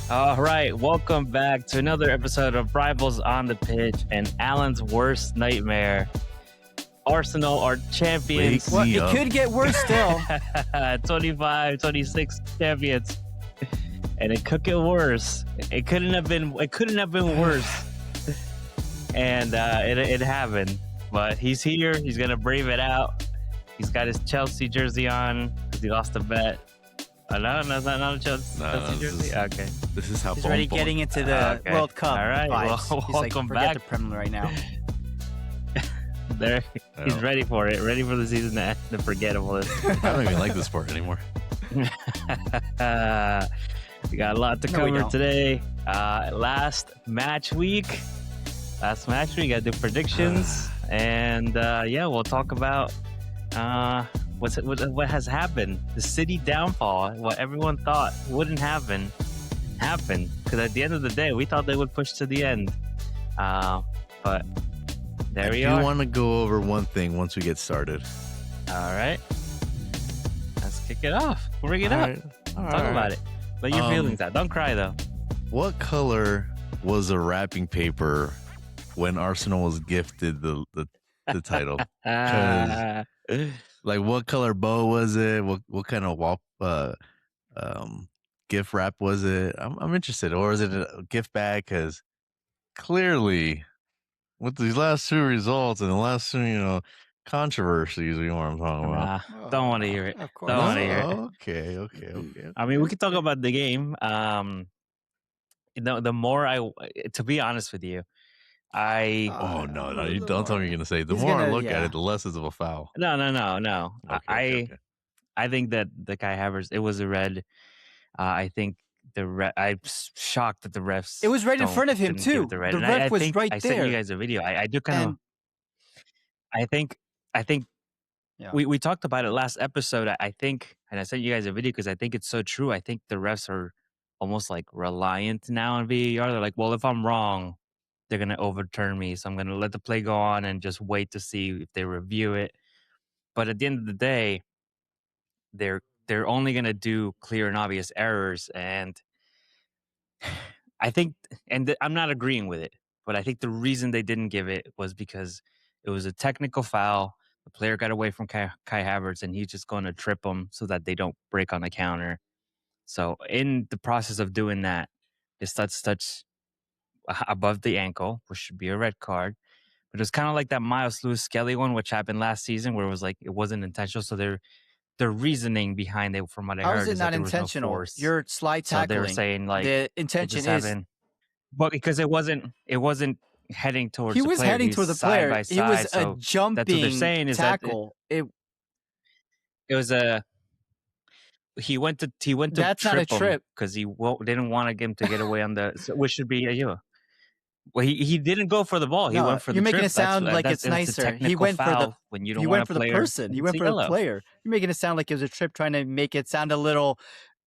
All right, welcome back to another episode of Rivals on the Pitch and Alan's worst nightmare. Arsenal are champions. Well, it could get worse still. 25, 26 champions. And it could get worse. It couldn't have been worse. And it happened. But he's here. He's going to brave it out. He's got his Chelsea jersey on because he lost a bet. Oh, no, that's not a Chelsea jersey? Okay. This is how he's already getting into the World Cup. All right, vibes. well, he's welcome forget back. the Premier right now. There, he's ready for it. Ready for the season to end. The forgettable. I don't even like this sport anymore. We got a lot to cover today. Last match week. Got the predictions, and we'll talk about what has happened. The City downfall. What everyone thought wouldn't happen happened, because at the end of the day, we thought they would push to the end. But there we are. I do want to go over one thing once we get started. All right, let's kick it off. Bring it up. Talk about it. Let your feelings out. Don't cry though. What color was the wrapping paper when Arsenal was gifted the title? Like, what color bow was it? What kind of gift wrap was it? I'm interested. Or is it a gift bag? Because clearly, with these last two results and the last two, controversies, you know what I'm talking about. Don't want to hear it. Of course. Don't want to hear it. Okay. I mean, we could talk about the game. The more to be honest with you, no, you don't tell me you're gonna say. The more I look at it, the less is of a foul. No. Okay. I think that the Kai Havertz, it was a red. I think I'm shocked that the refs. It was right in front of him too. The ref was right there. I sent you guys a video. I do kind of. I think. Yeah. We talked about it last episode. I think, and I sent you guys a video because I think it's so true. I think the refs are almost like reliant now on VAR. They're like, well, if I'm wrong, they're going to overturn me. So I'm going to let the play go on and just wait to see if they review it. But at the end of the day, they're only going to do clear and obvious errors. And I think, I'm not agreeing with it, but I think the reason they didn't give it was because it was a technical foul. The player got away from Kai Havertz, and he's just going to trip him so that they don't break on the counter. So in the process of doing that, this touch above the ankle, which should be a red card. But it was kind of like that Miles Lewis-Skelly one, which happened last season, where it was like it wasn't intentional. So their reasoning behind it, from what I heard, is it is not that there was intentional? no force. You're slide tackling. So they were saying like the intention is, but because it wasn't heading towards. He the was player. heading toward the player. Side by side, it was so a jumping that's what they're saying is tackle. It was a. He went to That's not a trip because he didn't want him to get away on which should be Well, he didn't go for the ball. He went for the trip. You're making it sound like it's nicer. He went for the when you don't he want went for the person. He went for the player. You're making it sound like it was a trip, trying to make it sound a little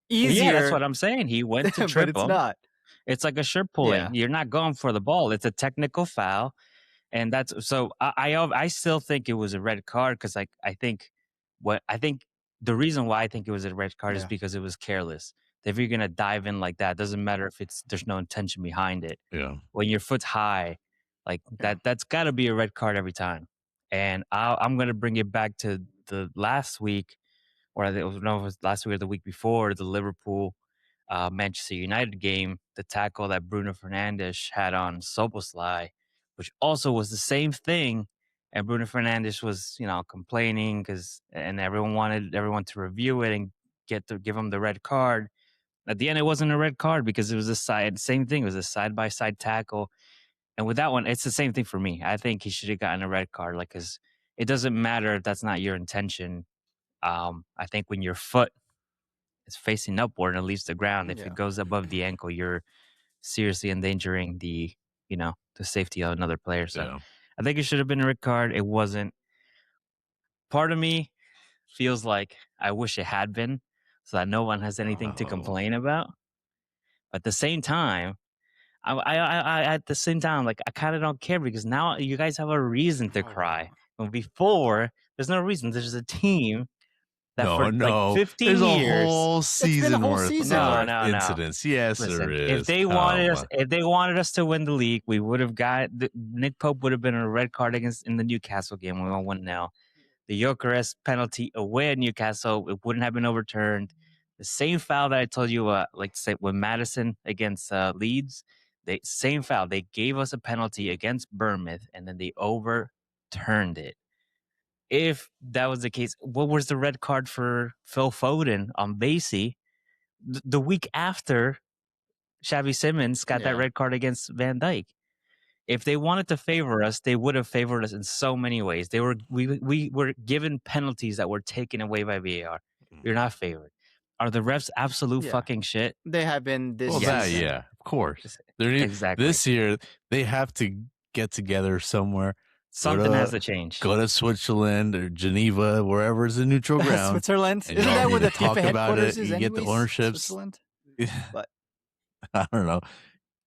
easier. Yeah, that's what I'm saying. He went to trip but it's him. not. It's like a shirt pulling. Yeah. You're not going for the ball. It's a technical foul, and that's so. I still think it was a red card because I think the reason why I think it was a red card is because it was careless. If you're gonna dive in like that, doesn't matter if there's no intention behind it. Yeah. When your foot's high, like that's got to be a red card every time. And I'm gonna bring it back to the last week, or I don't know if it was last week or the week before, the Liverpool Manchester United game, the tackle that Bruno Fernandes had on Szoboszlai, which also was the same thing. And Bruno Fernandes was, complaining and everyone wanted everyone to review it and give him the red card. At the end, it wasn't a red card because it was same thing. It was a side-by-side tackle. And with that one, it's the same thing for me. I think he should have gotten a red card, because it doesn't matter if that's not your intention. I think when your foot is facing upward and it leaves the ground, if it goes above the ankle, you're seriously endangering the safety of another player. So I think it should have been a red card. It wasn't. Part of me feels like I wish it had been, so that no one has anything to complain about. But at the same time, I kind of don't care, because now you guys have a reason to cry. before, there's no reason. There's a team that for like 15 There's years. a whole season worth of No. incidents. Yes, Listen, there is. if they wanted us to win the league, we would have got Nick Pope would have been a red card in the Newcastle game. We won 1-0. The Gyökeres penalty away at Newcastle, it wouldn't have been overturned. The same foul that I told you, like say with Madison against Leeds, same foul. They gave us a penalty against Bournemouth, and then they overturned it. If that was the case, what was the red card for Phil Foden on Basie the week after Xavi Simons got that red card against Van Dijk? If they wanted to favor us, they would have favored us in so many ways. We were given penalties that were taken away by VAR. You're not favored. Are the refs absolute fucking shit? They have been this season. Yeah, of course. Exactly. This year, they have to get together somewhere. Something has to change. Go to Switzerland or Geneva, wherever is a neutral ground. Switzerland? Isn't that where the FIFA headquarters is? You get the ownerships. Switzerland? But I don't know.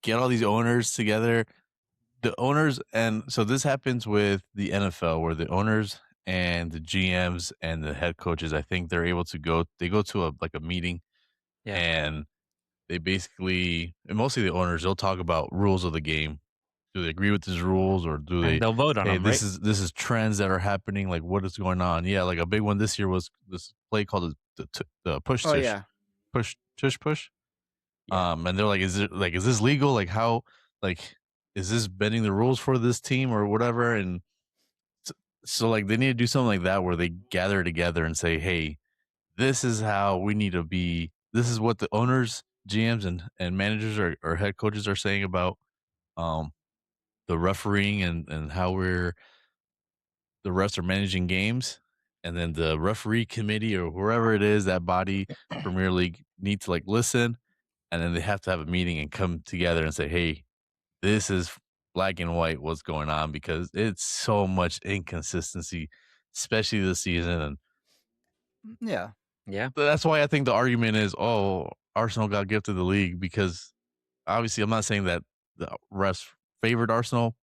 Get all these owners together. The owners, and so this happens with the NFL, where the owners and the GMs and the head coaches, I think they're able to go to a meeting, and they basically, and mostly the owners, they'll talk about rules of the game. Do they agree with these rules, or do they? They'll vote on them. This is trends that are happening. Like, what is going on? Yeah, like a big one this year was this play called the push. Oh tush. Push. Yeah. And they're like, is this legal? Like, how? Like, is this bending the rules for this team or whatever? And so like they need to do something like that where they gather together and say, hey, this is how we need to be. This is what the owners, GMs, and managers or head coaches are saying about the refereeing and how the refs are managing games. And then the referee committee or whoever it is, that body, Premier League, need to like listen. And then they have to have a meeting and come together and say, hey, this is black and white what's going on, because it's so much inconsistency, especially this season. And yeah. That's why I think the argument is, Arsenal got gifted the league, because obviously I'm not saying that the refs favored Arsenal,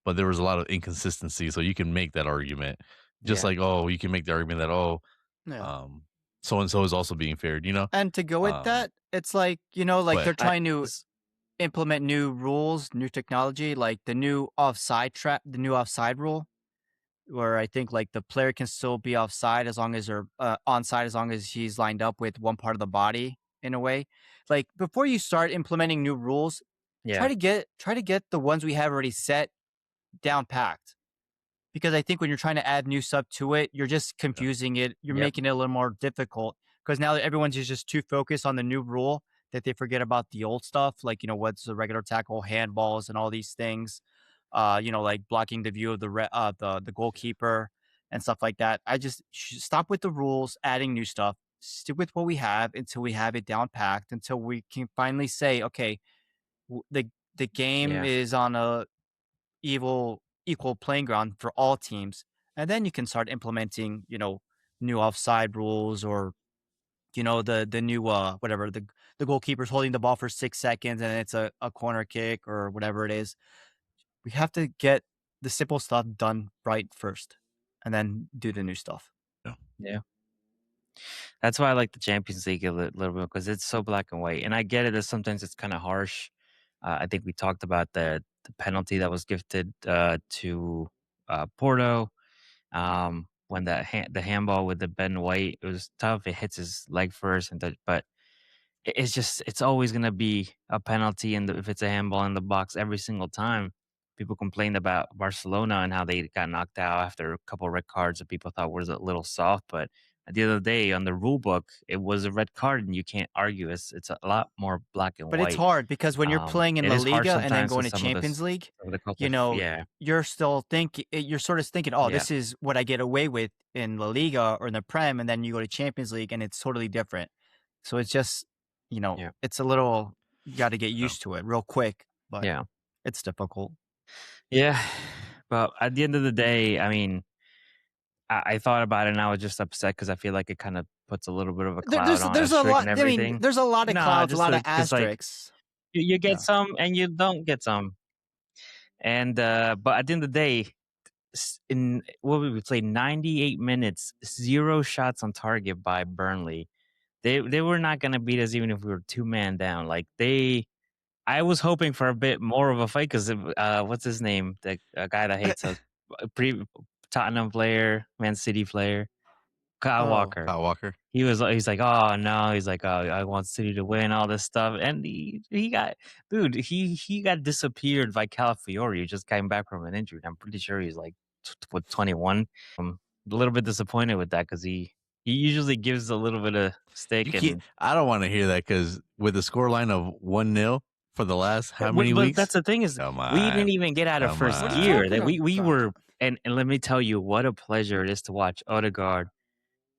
but there was a lot of inconsistency. So you can make that argument. Just like, you can make the argument that, so-and-so is also being favored, you know? And to go with that, it's like, they're trying to implement new rules, new technology, like the new offside rule, where I think like the player can still be offside as long as they're onside, as long as he's lined up with one part of the body in a way. Like before you start implementing new rules, try to get the ones we have already set down packed. Because I think when you're trying to add new stuff to it, you're just confusing it. You're making it a little more difficult, because now everyone's just too focused on the new rule that they forget about the old stuff. Like, what's the regular tackle, handballs, and all these things. Like blocking the view of the goalkeeper and stuff like that. I just stop with the rules, adding new stuff. Stick with what we have until we have it down packed, until we can finally say, okay, the game is on a equal playing ground for all teams, and then you can start implementing new offside rules, or the new whatever, the goalkeeper's holding the ball for 6 seconds and it's a corner kick or whatever it is. We have to get the simple stuff done right first, and then do the new stuff. That's why I like the Champions League a little bit, because it's so black and white. And I get it that sometimes it's kind of harsh. I think we talked about the penalty that was gifted to Porto when the handball with the Ben White. It was tough. It hits his leg first, but it's always gonna be a penalty, and if it's a handball in the box every single time. People complained about Barcelona and how they got knocked out after a couple of red cards that people thought was a little soft, but at the end of the day, on the rule book, it was a red card, and you can't argue. It's a lot more black and white. But it's hard, because when you're playing in La Liga and then going to Champions League, you're still thinking, you're sort of thinking, this is what I get away with in La Liga or in the Prem, and then you go to Champions League and it's totally different. So it's just, it's a little, you got to get used to it real quick, but it's difficult. Yeah, but at the end of the day, I mean, I thought about it and I was just upset because I feel like it kind of puts a little bit of a cloud on there's a asterisk lot. and everything. There's a lot of clouds, a lot of asterisks. You get some and you don't get some. And but at the end of the day, in what we would say 98 minutes, 0 shots on target by Burnley. They were not gonna beat us even if we were 2-man down. Like I was hoping for a bit more of a fight because what's his name? The guy that hates us, pre Tottenham player, Man City player, Kyle Oh, Walker. Kyle Walker. He's like, oh no, he's like, oh, I want City to win all this stuff, and he got he got disappeared by Calafiori, who just came back from an injury. I'm pretty sure he's like 21. A little bit disappointed with that because he usually gives a little bit of stick and I don't want to hear that because with the scoreline of 1-0 for the last how many but weeks? that's the thing is Come we didn't on. even get out of Come first on. gear. What That are you we talking were about? and let me tell you what a pleasure it is to watch Odegaard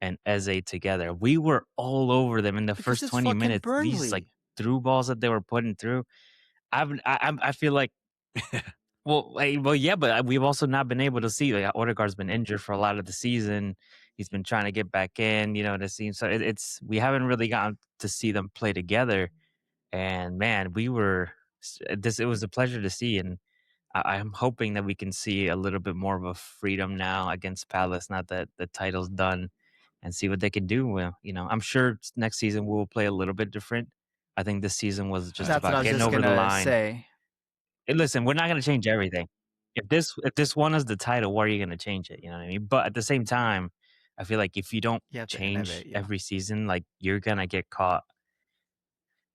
and Eze together. We were all over them in the Because first it's 20 fucking minutes. These like Burnley. through balls that they were putting through. I feel like well yeah, but we've also not been able to see like Odegaard's been injured for a lot of the season. He's been trying to get back in, the scene. So it's we haven't really gotten to see them play together. And man, we were this. It was a pleasure to see, and I'm hoping that we can see a little bit more of a freedom now against Palace. Not that the title's done, and see what they can do. Well, I'm sure next season we'll play a little bit different. I think this season was just That's what I about was getting just over the gonna line. say. And listen, we're not going to change everything. If this won us the title, why are you going to change it? You know what I mean? But at the same time, I feel like if you don't You have to change innovate, yeah. every season, like you're gonna get caught.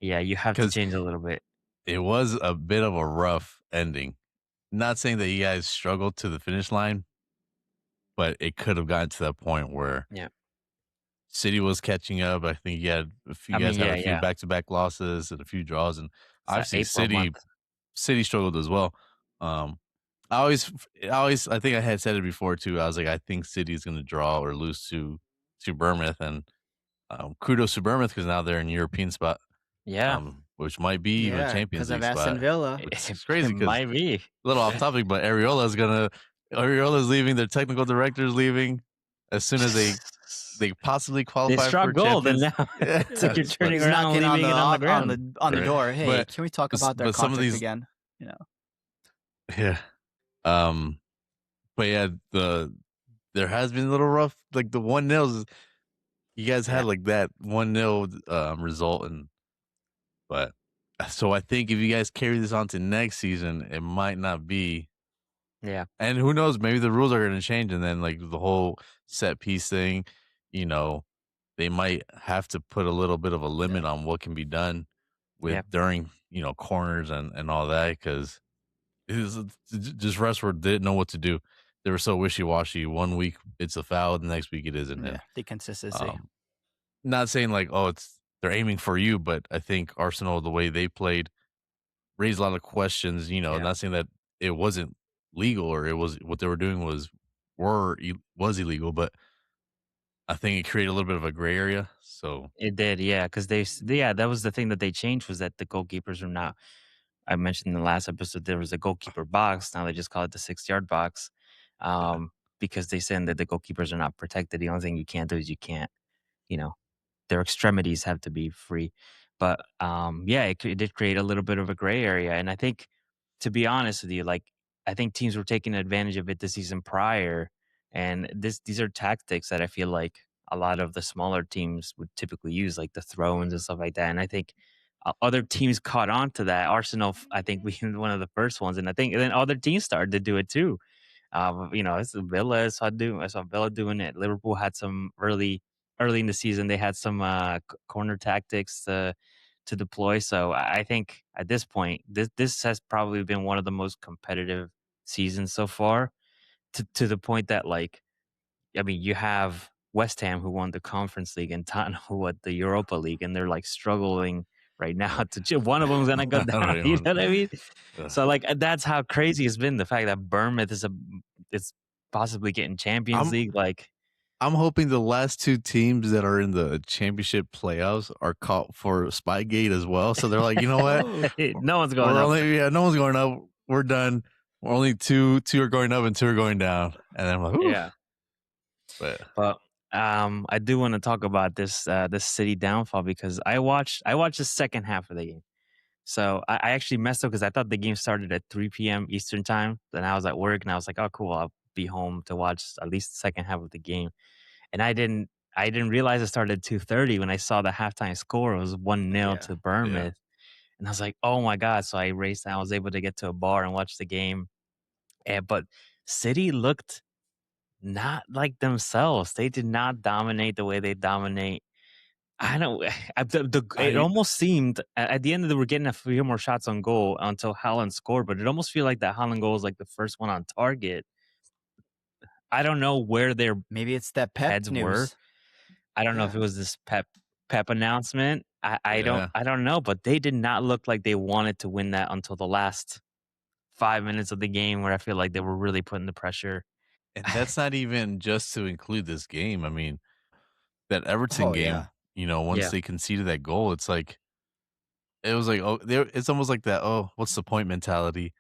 Yeah, you have to 'Cause change a little bit. it was a bit of a rough ending. Not saying that you guys struggled to the finish line, but it could have gotten to that point where Yeah. City was catching up. I think you had a few I mean, guys had a yeah, few yeah. back-to-back losses and a few draws, and It's that obviously April month. City struggled as well. I think I had said it before too. I was like, I think City's going to draw or lose to Bournemouth, and kudos to Bournemouth because now they're in European spot, Yeah. which might be even a Yeah, Champions because of League Aston spot. Villa. Which is It crazy because might be. a little off topic, but Ariola's leaving. Their technical director's leaving as soon as they possibly They qualify struck for gold, and Champions. now Yeah, it's like you're but- turning He's around, knocking on leaving the it on the ground. on the Right. door. Hey, But- can we talk about their but some of contract these- again? Yeah. But yeah, there has been a little rough. Like the 1-0, you guys had Yeah. like that 1-0 result, but so I think if you guys carry this on to next season, it might not be. Yeah. And who knows? Maybe the rules are going to change, and then like the whole set piece thing, they might have to put a little bit of a limit on what can be done with Yeah. during corners and all that because just Rashford didn't know what to do. They were so wishy-washy. 1 week it's a foul, the next week it isn't. Yeah, the consistency. Not saying like, they're aiming for you, but I think Arsenal, the way they played, raised a lot of questions. Yeah. Not saying that it wasn't legal or it was what they were doing was illegal, but I think it created a little bit of a gray area. So It did, yeah, because that was the thing that they changed was that the goalkeepers are now. I mentioned in the last episode there was a goalkeeper box. Now they just call it the 6-yard box, because they said that the goalkeepers are not protected. The only thing you can't do is you can't, their extremities have to be free. But yeah, it did create a little bit of a gray area, and I think, to be honest with you, like I think teams were taking advantage of it the season prior, and these are tactics that I feel like a lot of the smaller teams would typically use, like the throw-ins and stuff like that. And I think other teams caught on to that. Arsenal, I think we were one of the first ones, and I think then other teams started to do it too. It's Villa. I saw Villa doing it. Liverpool had some early in the season. They had some corner tactics to deploy. So I think at this point, this has probably been one of the most competitive seasons so far. To the point that, like, I mean, you have West Ham who won the Conference League and Tottenham who won the Europa League, and they're like struggling right now one of them's gonna go down. You know what I mean? So like that's how crazy it's been. The fact that Bournemouth is possibly getting Champions League. Like, I'm hoping the last two teams that are in the championship playoffs are caught for Spygate as well. So they're like, you know what? no one's going up. No one's going up. We're done. We're only two are going up and 2 are going down. And then I'm like, ooh. Yeah. But I do want to talk about this City downfall because I watched the second half of the game. So I actually messed up because I thought the game started at 3 p.m. Eastern time. Then I was at work and I was like, oh, cool. I'll be home to watch at least the second half of the game. And I didn't realize it started at 2:30 when I saw the halftime score. It was 1-0 Yeah. to Yeah. Bournemouth. And I was like, "Oh my god." So I raced and I was able to get to a bar and watch the game. But City looked not like themselves. They did not dominate the way they dominate. I don't. It I almost seemed at the end of the we're getting a few more shots on goal until Haaland scored, but it almost feel like that Haaland goal was like the first one on target. I don't know where their Maybe it's that Pep heads were. news. I don't know if Yeah. it was this Pep announcement. I Yeah. don't know, but they did not look like they wanted to win that until the last 5 minutes of the game, where I feel like they were really putting the pressure. And that's not even just to include this game. I mean, that Everton Oh yeah. game, once Yeah. they conceded that goal, it's like it was like, oh, it's almost like that, oh, what's the point mentality?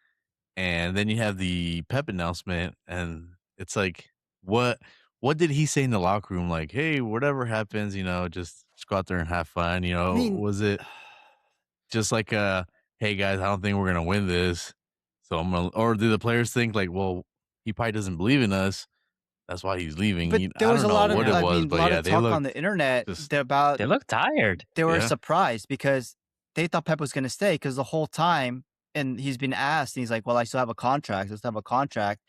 And then you have the Pep announcement, and it's like, what did he say in the locker room? Like, hey, whatever happens, just go out there and have fun. I mean, Was it just like hey guys, I don't think we're gonna win this. So I'm gonna, or do the players think like, well, he probably doesn't believe in us. That's why he's leaving. but there I was don't a know lot of, what it I was, mean, a but lot yeah, of they talk on looked the internet just about They look tired. they were Yeah. surprised because they thought Pep was going to stay because the whole time, and he's been asked, and he's like, "Well, I still have a contract. I still have a contract.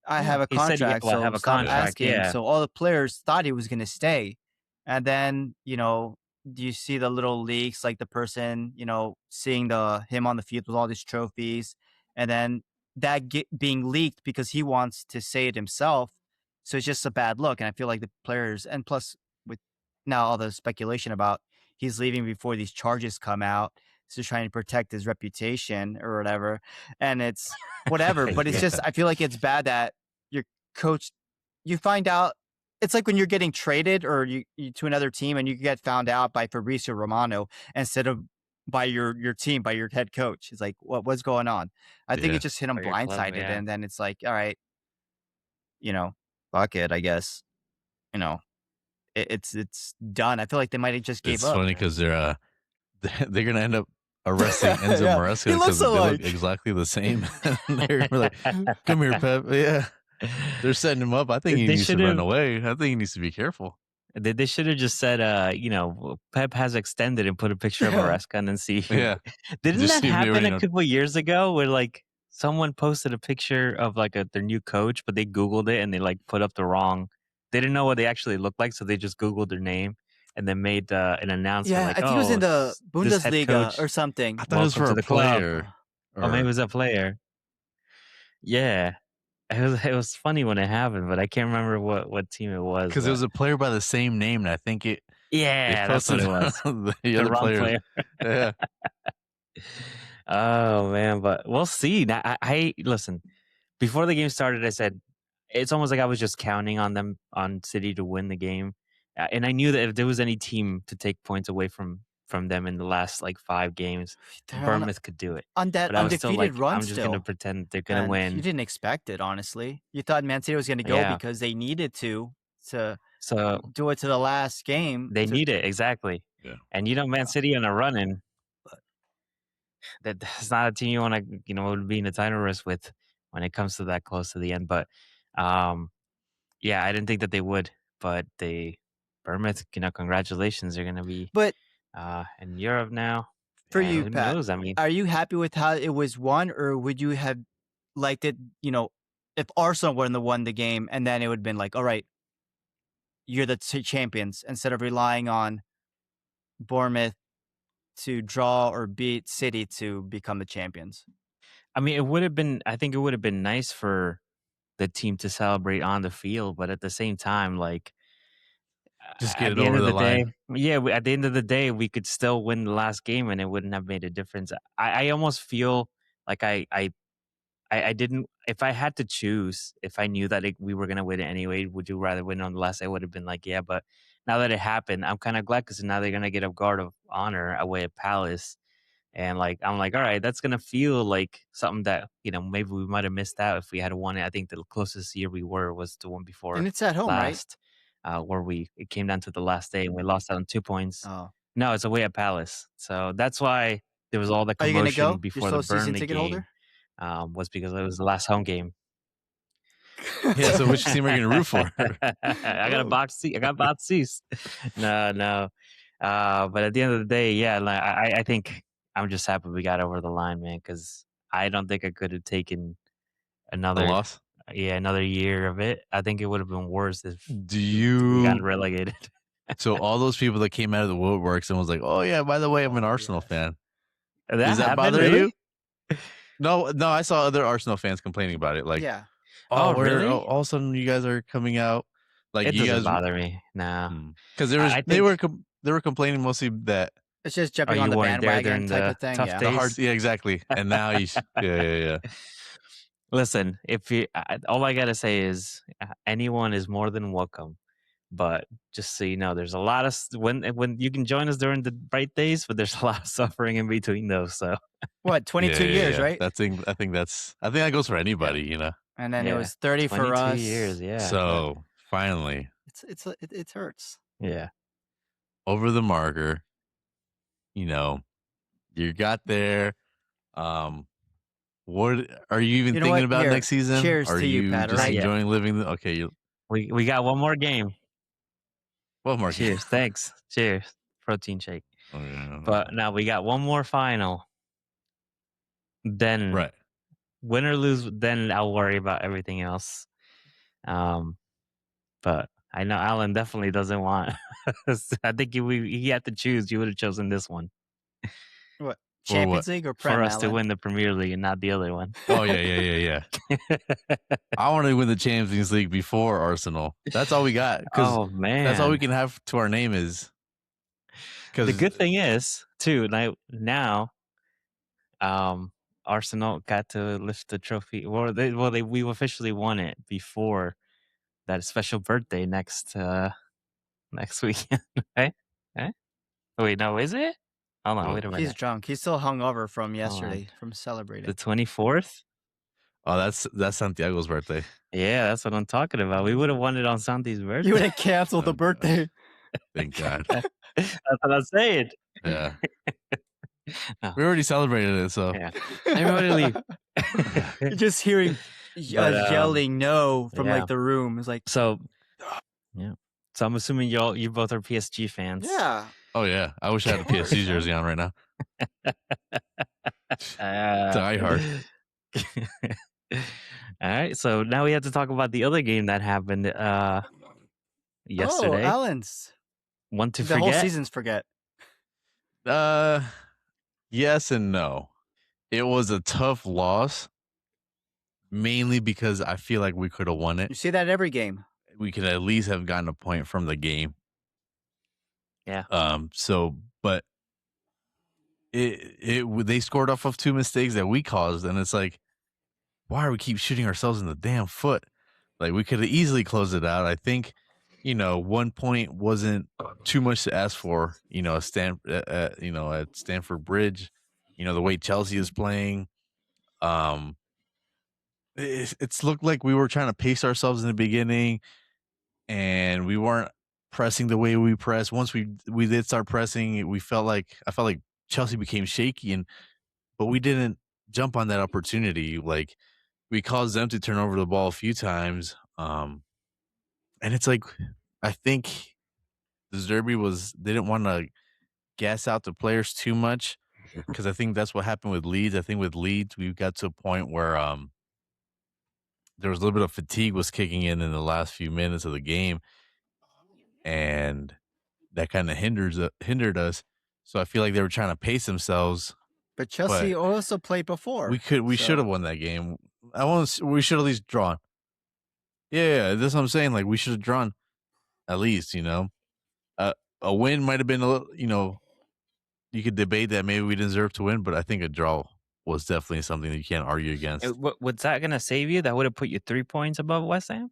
I have a He said, "Yeah, contract, well, I have so a stop Yeah. contract." asking." Yeah. So all the players thought he was going to stay, and then do you see the little leaks, like the person seeing him on the field with all these trophies, and then that being leaked because he wants to say it himself. So it's just a bad look, and I feel like the players, and plus with now all the speculation about he's leaving before these charges come out, so trying to protect his reputation or whatever, and it's whatever. But it's Yeah. just I feel like it's bad that your coach, you find out. It's like when you're getting traded or you to another team and you get found out by Fabrizio Romano instead of by your team, by your head coach. It's like, what's going on? I think Yeah. it just hit him Or your club, blindsided, yeah. and then it's like, all right, fuck it, I guess. You know, it's done. I feel like they might have just gave It's up. funny because they're gonna end up arresting Enzo Yeah, Maresca he looks because they look alike. exactly the same. And they're like, "Come here, Pep." Yeah, they're setting him up. I think he They needs to should run have. away. I think he needs to be careful. They should have just said, Pep has extended and put a picture of Yeah. Maresca and then see. Yeah, Didn't just that see if they happen already a know. couple years ago where like someone posted a picture of like their new coach, but they Googled it and they like put up the wrong. They didn't know what they actually looked like, so they just Googled their name and then made an announcement Yeah, like, I think it was in the this head Bundesliga coach, or something. I thought it was welcome for to a the club. player, Or maybe it was a player. Yeah. It was funny when it happened, but I can't remember what team it was. because it was a player by the same name, and I think they Yeah, that's what posted it was. the The other wrong players. player. Yeah, Oh man, but we'll see. Now, I listen. Before the game started, I said it's almost like I was just counting on City to win the game, and I knew that if there was any team to take points away from them in the last like 5 games, They're Bournemouth could do it. on that But I was still like, undefeated run I'm just gonna still. pretend they're gonna And you win. didn't expect it, honestly. You thought Man City was going to go Yeah. because they needed to So do it to the last game. they need it exactly. Yeah. And Man City on a running. That's not a team you want to would be in a title race with when it comes to that close to the end. But yeah, I didn't think that they would, but Bournemouth, congratulations, they're gonna be But in Europe now. for And you, who Pat, knows? I mean, are you happy with how it was won, or would you have liked it, if Arsenal won the game, and then it would have been like, all right, you're the champions, instead of relying on Bournemouth to draw or beat City to become the champions? I mean, I think it would have been nice for the team to celebrate on the field, but at the same time, like just at get it the end over of the the day, line. yeah, at the end of the day, we could still win the last game, and it wouldn't have made a difference. I almost feel like I didn't. If I had to choose, if I knew that we were gonna win it anyway, would you rather win on the last? I would have been like, yeah. But now that it happened, I'm kind of glad because now they're gonna get a guard of honor away at Palace, and like I'm like, all right, that's gonna feel like something that maybe we might have missed out if we had won it. I think the closest year we were was the one before And it's at home, right? last, where it came down to the last day and we lost out on 2 points. Oh, No, it's away at Palace, so that's why there was all the are you gonna commotion go? You're before still the a season Burnley ticket game. holder? Was because it was the last home game. Yeah, so which team are you gonna root for? I got a box seat. I got box seats. No. But at the end of the day, yeah, like, I think I'm just happy we got over the line, man, because I don't think I could have taken The another loss? another year of it. I think it would have been worse if Do we got you relegated. so all those people that came out of the woodworks and was like, "Oh yeah, by the way, I'm an Arsenal fan." That Does that happened, bother really? you? No, I saw other Arsenal fans complaining about it. Like, Yeah. Oh, really? all of a sudden you guys are coming out. Like It you doesn't guys, bother me. No. because I they think were complaining mostly that It's just oh, jumping on you the weren't there bandwagon during type the of thing. tough Yeah. the hard, days. yeah, exactly. And now yeah. Listen, if you, all I gotta say is anyone is more than welcome. But just so you know, there's a lot of when you can join us during the bright days, but there's a lot of suffering in between those. So What, 22 years, Yeah. right? I think that goes for anybody, you know. And then it yeah, was 30 for 22 us. years. Yeah. So finally, It hurts. Yeah. over the marker, you know, you got there. What are you even You know thinking what? about Here, next season? cheers Are to you, you Pat, just alright? Not yet. enjoying living? Okay, We got one more game. what more? Cheers. Thanks. Cheers. Protein shake. Okay. But now we got one more final. Then Right. win or lose, then I'll worry about everything else. But I know Alan definitely doesn't want. I think he had to choose. You would have chosen this one What? For Champions what? League or for Prem, us to Alan? win the Premier League and not the other one. Oh yeah. I want to win the Champions League before Arsenal. That's all we got. Because Oh man, that's all we can have to our name is. The Because good thing is too, now, Arsenal got to lift the trophy. We officially won it before that special birthday next weekend, right? Eh? Wait, no, is it? Hold on, wait a He's minute. drunk. He's still hungover from Hold on. yesterday from celebrating. The 24th? oh, that's Santiago's birthday. Yeah, that's what I'm talking about. We would have won it on Santi's birthday. You would have canceled the birthday. Thank God. That's what I'm saying. Yeah. No. We already celebrated it, so Yeah. Everybody leave. You're just hearing But, yelling no from yeah. like the room. It's like, So, yeah. So I'm assuming you both are PSG fans. yeah. Oh yeah, I wish I had a PSG jersey on right now. Die hard. All right. So now we have to talk about the other game that happened yesterday. Oh, Alan's. One to The forget. whole season's forget. Yes and no. It was a tough loss, mainly because I feel like we could have won You it. see that every game. We could at least have gotten a point from the game. Yeah. So, but they scored off of two mistakes that we caused, and it's like, why are we keep shooting ourselves in the damn foot? Like we could have easily closed it out. I think, 1 point wasn't too much to ask for. At Stamford Bridge, the way Chelsea is playing. It's looked like we were trying to pace ourselves in the beginning, and we weren't pressing the way we pressed. Once we did start pressing, I felt like Chelsea became shaky, but we didn't jump on that opportunity. Like we caused them to turn over the ball a few times. And it's like, I think the Derby they didn't want to gas out the players too much, because I think that's what happened with Leeds. I think with Leeds, we got to a point where there was a little bit of fatigue was kicking in the last few minutes of the game, and that kind of hindered us. So I feel like they were trying to pace themselves. But Chelsea also played before. We should have won that game. We should at least drawn. Yeah, that's what I'm saying. Like we should have drawn, at least. A win might have been a little. You could debate that maybe we deserve to win, but I think a draw was definitely something that you can't argue against. Was that going to save you? That would have put you 3 points above West Ham?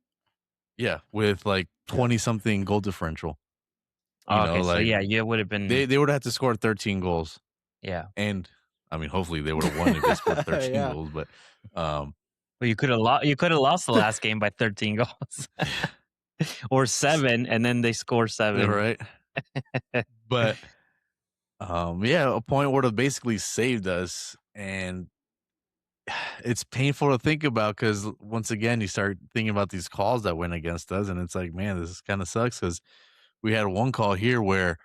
Yeah, with like 20-something goal differential. Okay, so yeah, you would have been. They would have had to score 13 goals. Yeah. And I mean, hopefully they would have won if they scored 13 Yeah. goals. But Well, you could have lost the last game by 13 goals, or 7, and then they score 7. right. But a point would have basically saved us, and it's painful to think about because once again you start thinking about these calls that went against us, and it's like, man, this kind of sucks because we had one call here where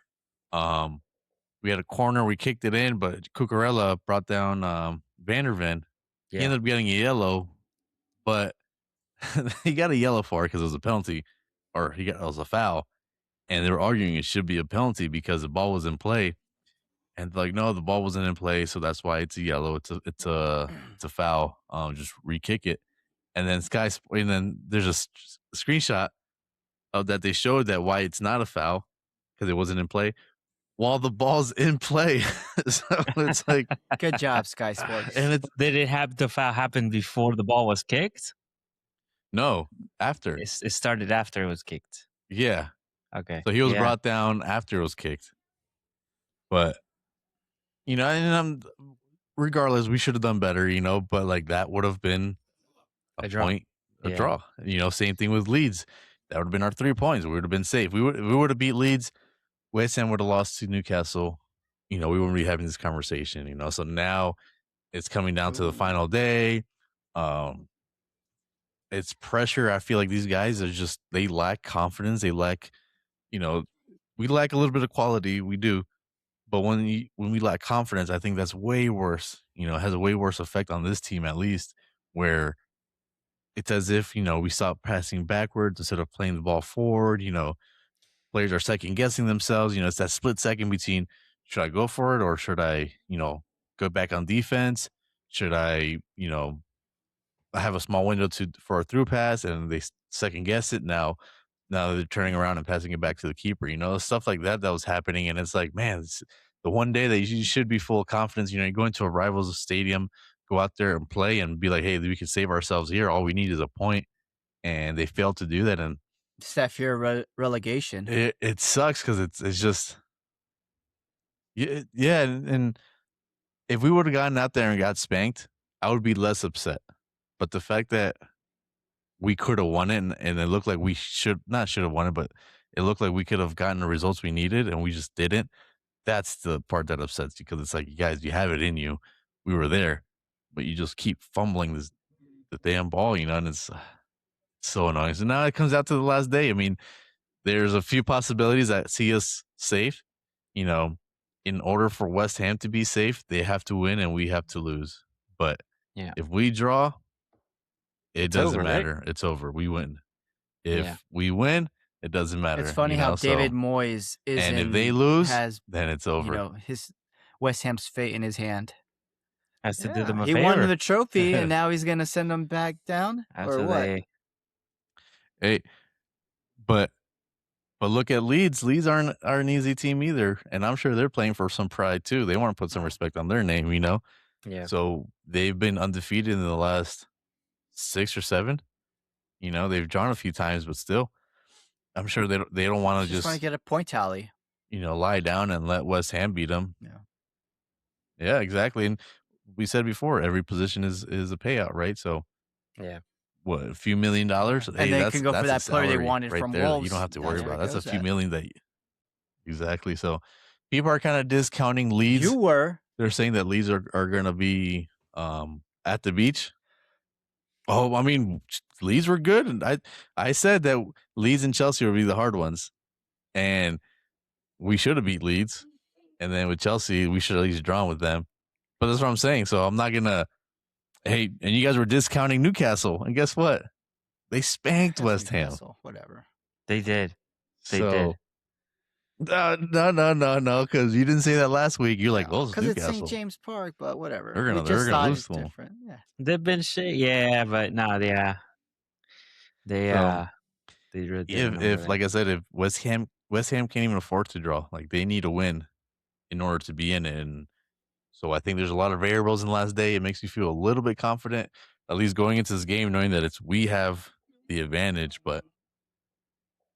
um we had a corner, we kicked it in, but Cucurella brought down Vanderven. He Yeah. ended up getting a yellow, but he got a yellow for it because it was a penalty, or it was a foul, and they were arguing it should be a penalty because the ball was in play. And like, no, the ball wasn't in play, so that's why it's a yellow. It's a foul. Just re-kick it. And then and then there's a screenshot of that they showed that why it's not a foul because it wasn't in play while the ball's in play. So it's like, Good job, Sky Sports. and it's Did it have the foul happen before the ball was kicked? no after. It started after it was kicked. Yeah. Okay. So he was Yeah. brought down after it was kicked. But and regardless, we should have done better, but like that would have been A a draw. point, a Yeah. draw. Same thing with Leeds. That would have been our 3 points. We would have been safe. We would have beat Leeds. West Ham would have lost to Newcastle. We wouldn't be having this conversation, So now it's coming down to the final day. It's pressure. I feel like these guys they lack confidence. They lack, we lack a little bit of quality. We do. But when we lack confidence, I think that's way worse. It has a way worse effect on this team, at least, where it's as if, we stop passing backwards instead of playing the ball forward. Players are second guessing themselves. It's that split second between, should I go for it or should I, go back on defense? Should I, have a small window for a through pass, and they second guess it now they're turning around and passing it back to the keeper, stuff like that was happening. And it's like, man, it's the one day that you should be full of confidence. You go into a rival's stadium, go out there and play and be like, hey, we can save ourselves here. All we need is a point. And they failed to do that. And It's that fear of relegation. it sucks because it's just, yeah. And if we would have gotten out there and got spanked, I would be less upset. But the fact that we could have won it, and it looked like we should have won it, but it looked like we could have gotten the results we needed, and we just didn't. That's the part that upsets you, because it's like, you guys, you have it in you. We were there, but you just keep fumbling the damn ball, and it's so annoying. So now it comes out to the last day. I mean, there's a few possibilities that see us safe. In order for West Ham to be safe, they have to win and we have to lose. But if we draw, it doesn't over, matter. right? It's over. We win. If we win, it doesn't matter. It's funny how David Moyes is, and if they lose, has then it's over. his West Ham's fate in his hand. Has to do them a He favor. won the trophy, and now he's gonna send them back down, or what? Hey, but look at Leeds. Leeds aren't an easy team either, and I'm sure they're playing for some pride too. They want to put some respect on their name, Yeah. So they've been undefeated in the last 6 or 7. They've drawn a few times, but still, I'm sure they don't want to just want to get a point tally. Lie down and let West Ham beat them. Yeah, exactly. And we said before, every position is a payout, right? So what, a few $1 million, and hey, they can go for that's that player they salary wanted right from there. Wolves. You don't have to worry That's where about. it That's a goes few at. million exactly. So people are kind of discounting Leeds. You were. They're saying that Leeds are going to be at the beach. Oh, I mean, Leeds were good, and I said that Leeds and Chelsea would be the hard ones, and we should have beat Leeds, and then with Chelsea, we should at least drawn with them. But that's what I'm saying. So I'm not gonna. Hey, and you guys were discounting Newcastle, and guess what? They spanked West Ham. Newcastle, whatever. They did. They did. No, because you didn't say that last week. You're like, oh, it's Because it's Newcastle. St. James Park, but whatever. They're gonna We just thought lose it's to 'em. different. Yeah. They've been shit. Yeah, but no, they really didn't If over like I said, if West Ham can't even afford to draw, like they need to win in order to be in it. And so I think there's a lot of variables in the last day. It makes you feel a little bit confident, at least going into this game, knowing that we have the advantage, but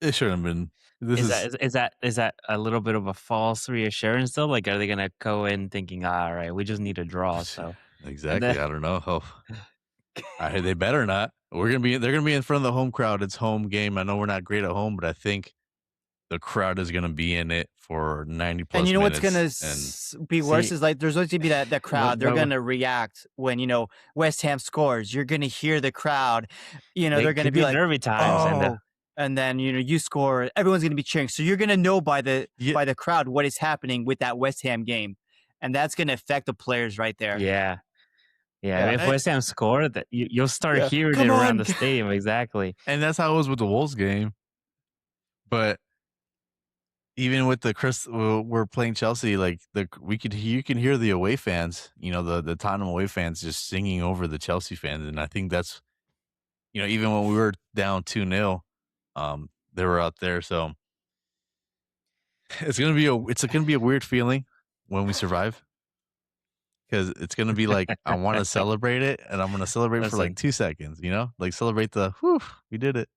it shouldn't have been. Is that a little bit of a false reassurance though? Like, are they gonna go in thinking, all right, we just need a draw? So Exactly. I don't know. They better not. They're gonna be in front of the home crowd. It's home game. I know we're not great at home, but I think the crowd is gonna be in it for 90 plus And you know what's minutes. gonna And be worse See, is like there's always gonna be that crowd. They're but gonna react when West Ham scores. You're gonna hear the crowd. they They're gonna could be be like, nervy times, and "Oh," and then you score. Everyone's gonna be cheering. So you're gonna know by the yeah, crowd what is happening with that West Ham game, and that's gonna affect the players right there. yeah, yeah. Yeah, If I, West Ham score, that you'll start yeah. hearing it Come around on. the stadium. Exactly. and that's how it was with the Wolves game. But even with the we're playing Chelsea, like you can hear the away fans, the Tottenham away fans just singing over the Chelsea fans, and I think that's even when we were down 2-0, they were out there. So it's gonna be a weird feeling when we survive, because it's gonna be like I want to celebrate it, and I'm gonna celebrate for like Listen, 2 seconds, like celebrate the whew, we did it,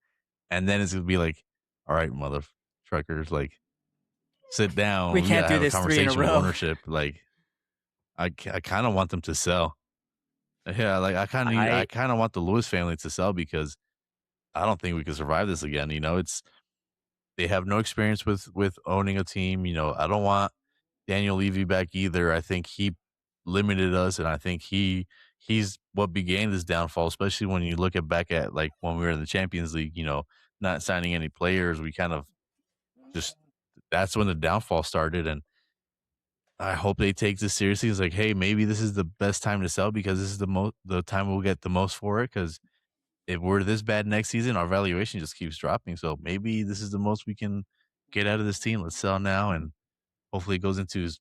and then it's gonna be like, all right, mother truckers, like sit down. We We can't gotta do have a this 3 in a conversation with row. ownership. Like I kind of want them to sell. Yeah, like I I kind of want the Lewis family to sell, because I don't think we can survive this again. They have no experience with owning a team. I don't want Daniel Levy back either. I think he limited us, and I think he's what began this downfall. Especially when you look back at like when we were in the Champions League. Not signing any players. We kind of just that's when the downfall started, and I hope they take this seriously. It's like, hey, maybe this is the best time to sell, because this is the time we'll get the most for it. Because if we're this bad next season, our valuation just keeps dropping. So maybe this is the most we can get out of this team. Let's sell now, and hopefully it goes into his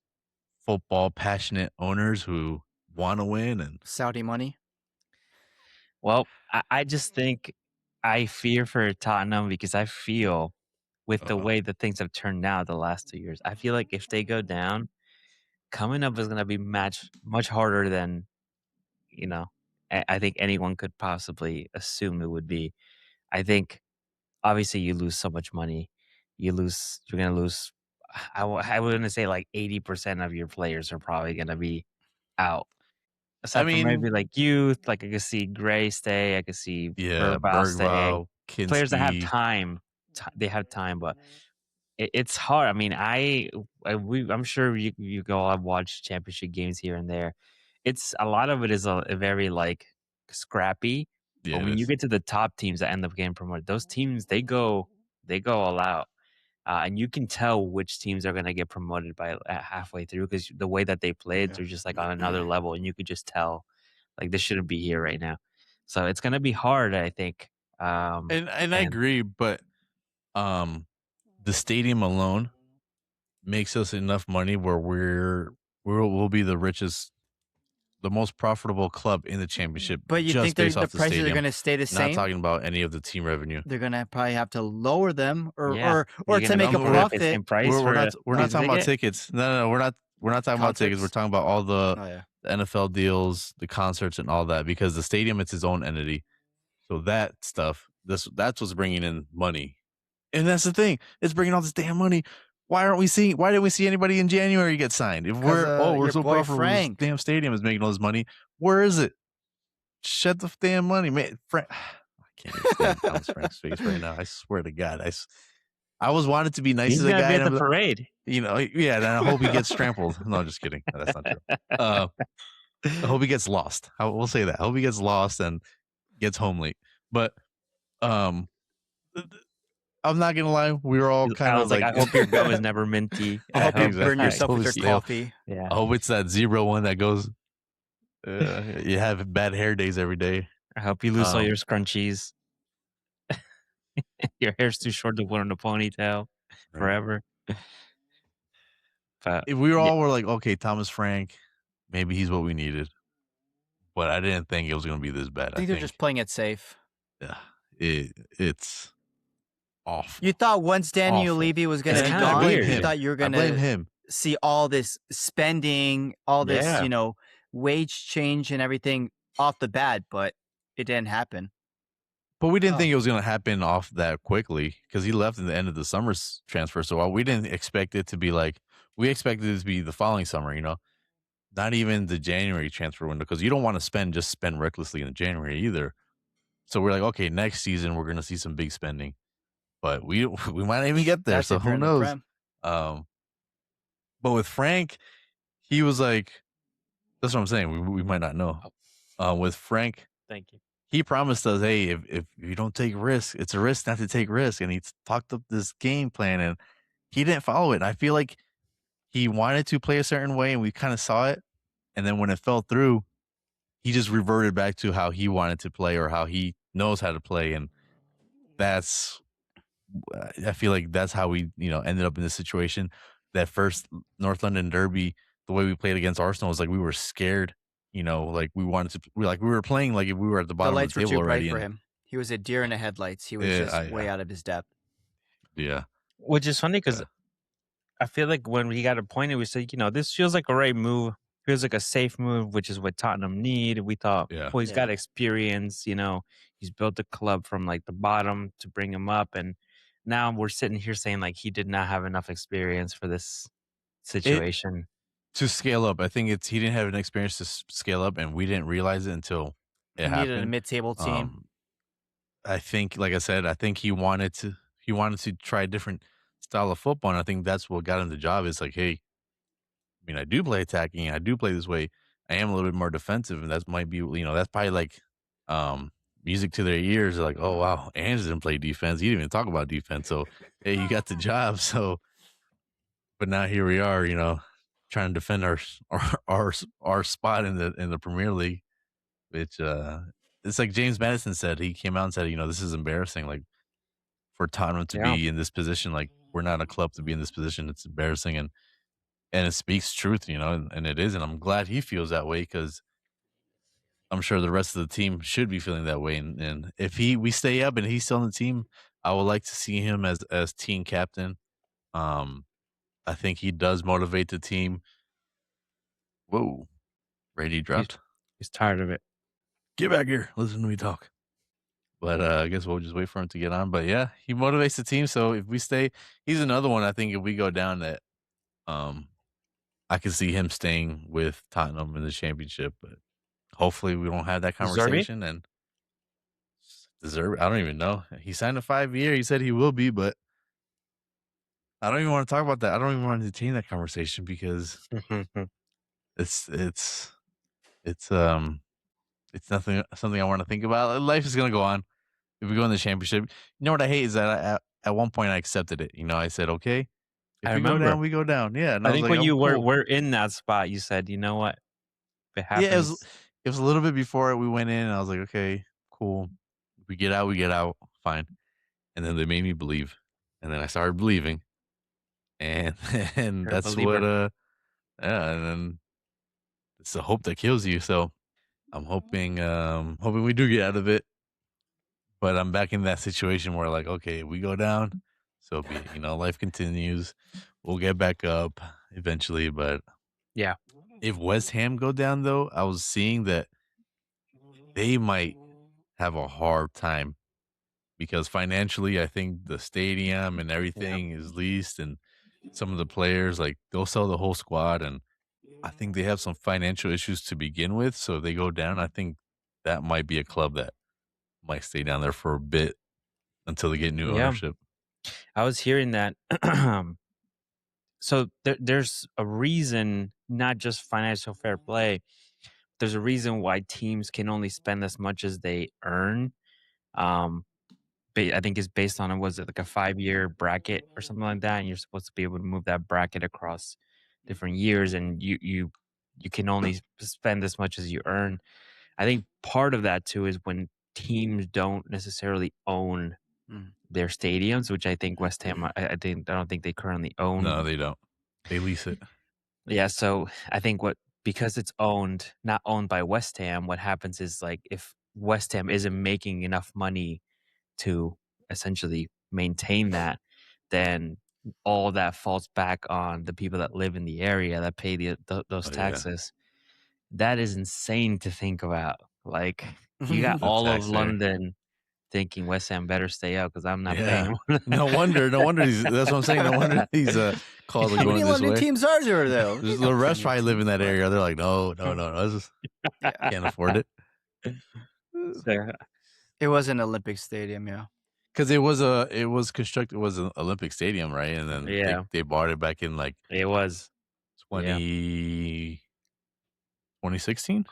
football passionate owners who want to win. And Saudi money. well, I just think I fear for Tottenham because I feel with the way that things have turned out the last 2 years, I feel like if they go down, coming up is gonna be much harder than you know. I think anyone could possibly assume it would be. I think obviously you lose so much money. You're gonna lose. I wouldn't say like 80% of your players are probably gonna be out. I Aside from maybe mean, like youth, like I could see Gray stay, I could see yeah, Bergvall stay. Bergvall, Players that have Kinski, time, they have time, but it's hard. I mean, I'm sure you go and watch championship games here and there. It's a lot of it is a very like scrappy, yeah, but it when you is. get to the top teams that end up getting promoted, those teams they go all out. And you can tell which teams are going to get promoted by halfway through because the way that they played, they're just like on another level, and you could just tell, like this shouldn't be here right now. So it's going to be hard, I think. And I And agree, but the stadium alone makes us enough money where we'll be the richest, the most profitable club in the championship, But you just think based the off the prices are stadium. gonna stay the Not same? talking about any of the team revenue. They're gonna probably have to lower them, yeah, or you're to going to make a be able to pay the profit. same price We're for not season talking about ticket? tickets. No, we're not talking about tickets. We're Concerts. talking about all Oh yeah. the NFL deals, the concerts, and all that, because the stadium it's its own entity. So that stuff, that's what's bringing in money, and that's the thing. It's bringing all this damn money. Why didn't we see anybody in January get signed? If we're Your so boy profitable, this Frank. damn stadium is making all this money. Where is it? Shut the damn money, man. Frank, I can't even stand Thomas Frank's face right now. I swear to God, I was wanted to be nice He's to the going to guy, be at and the parade. yeah, and I hope he gets trampled. No, just kidding. That's not true. I hope he gets lost. We'll say that. I hope he gets lost and gets home late. But I'm not gonna lie, we were all kind I of was like, I hope your gum is never minty. I hope you exactly. burn yourself with your Totally stale. coffee. Yeah. I hope it's that 0-1 that goes. You have bad hair days every day. I hope you lose all your scrunchies. Your hair's too short to put in a ponytail forever. But If we were like, okay, Thomas Frank, maybe he's what we needed, but I didn't think it was gonna be this bad. I think they're just playing it safe. Yeah, it's awful. You thought once Daniel Awful. Levy was gonna It's be kinda gone, weird. you thought you were I blame gonna him. see all this spending, all this, Yeah. wage change and everything off the bat, but it didn't happen. But we didn't Oh. think it was going to happen off that quickly, because he left at the end of the summer transfer. So we didn't expect it to be like, we expected it to be the following summer, not even the January transfer window, because you don't want to just spend recklessly in January either. So we're like, okay, next season we're going to see some big spending. but we might not even get there. That's So if you're who in the knows? Prem. But with Frank, he was like, that's what I'm saying. We might not know. With Frank, Thank you. he promised us, hey, if you don't take risks, it's a risk not to take risk. And he talked up this game plan, and he didn't follow it. And I feel like he wanted to play a certain way, and we kind of saw it. And then when it fell through, he just reverted back to how he wanted to play or how he knows how to play. And that's, I feel like that's how we, ended up in this situation. That first North London derby, the way we played against Arsenal was like we were scared. Like we wanted to, we were playing like if we were at the The bottom of lights the were table too already. bright for him. He was a deer in the headlights. He was just way out of his depth. Yeah. Which is funny because I feel like when he got appointed, we said, this feels like a right move. Feels like a safe move, which is what Tottenham need. We thought, well, he's got experience. He's built a club from like the bottom to bring him up, and now we're sitting here saying like he did not have enough experience for this situation to scale up. I think he didn't have an experience to scale up, and we didn't realize it until it happened. He needed a mid-table team. I think, like I said, he wanted to try a different style of football, and I think that's what got him the job. Is like, hey, I mean, I do play attacking, I do play this way. I am a little bit more defensive, and that might be, that's probably like music to their ears. They're like, oh wow, Ange didn't play defense. He didn't even talk about defense. So hey, you got the job. So, but now here we are, trying to defend our spot in the Premier League, which it's like James Madison said. He came out and said, this is embarrassing. Like for Tottenham to be in this position, like we're not a club to be in this position. It's embarrassing, and it speaks truth, and it is. And I'm glad he feels that way because I'm sure the rest of the team should be feeling that way. And if we stay up and he's still on the team, I would like to see him as team captain. I think he does motivate the team. Whoa, Brady dropped. He's tired of it. Get back here. Listen to me talk. But I guess we'll just wait for him to get on. But yeah, he motivates the team. So if we stay, he's another one. I think if we go down that, I can see him staying with Tottenham in the championship. But hopefully we don't have that conversation. And I don't even know. He signed a 5-year. He said he will be, but I don't even want to talk about that. I don't even want to entertain that conversation because it's something I want to think about. Life is gonna go on. If we go in the championship, you know what I hate is that at one point I accepted it. I said, okay, if we go down, we go down. Yeah, and I think when you cool. were in that spot, you said, you know what? If it happens. Yeah, it was a little bit before we went in, and I was like, okay, cool. If we get out, fine. And then they made me believe, and then I started believing, and that's what and then it's the hope that kills you. So I'm hoping we do get out of it, but I'm back in that situation where like, okay, we go down, so be it. Life continues. We'll get back up eventually, but yeah, if West Ham go down though, I was seeing that they might have a hard time because financially, I think the stadium and everything is leased, and some of the players, like they'll sell the whole squad, and I think they have some financial issues to begin with. So if they go down, I think that might be a club that might stay down there for a bit until they get new ownership. I was hearing that. So there's a reason, not just financial fair play. There's a reason why teams can only spend as much as they earn. I think it's based on, was it like a 5-year bracket or something like that? And you're supposed to be able to move that bracket across different years, and you can only spend as much as you earn. I think part of that too is when teams don't necessarily own their stadiums, which I think West Ham, I don't think they currently own. No, they don't. They lease it. Yeah, so I think because it's not owned by West Ham, what happens is like if West Ham isn't making enough money to essentially maintain that, then all that falls back on the people that live in the area that pay those taxes. Yeah. That is insane to think about. Like you got all of London thinking West Ham better stay out because I'm not paying. No wonder. That's what I'm saying. No wonder these calls are going this way. How many London teams are there though? The rest probably live in that area. They're like, no. Can't afford it. It was an Olympic stadium, yeah. because it was constructed, it was an Olympic stadium, right? And then Yeah, they bought it back in like it was. 20, 2016,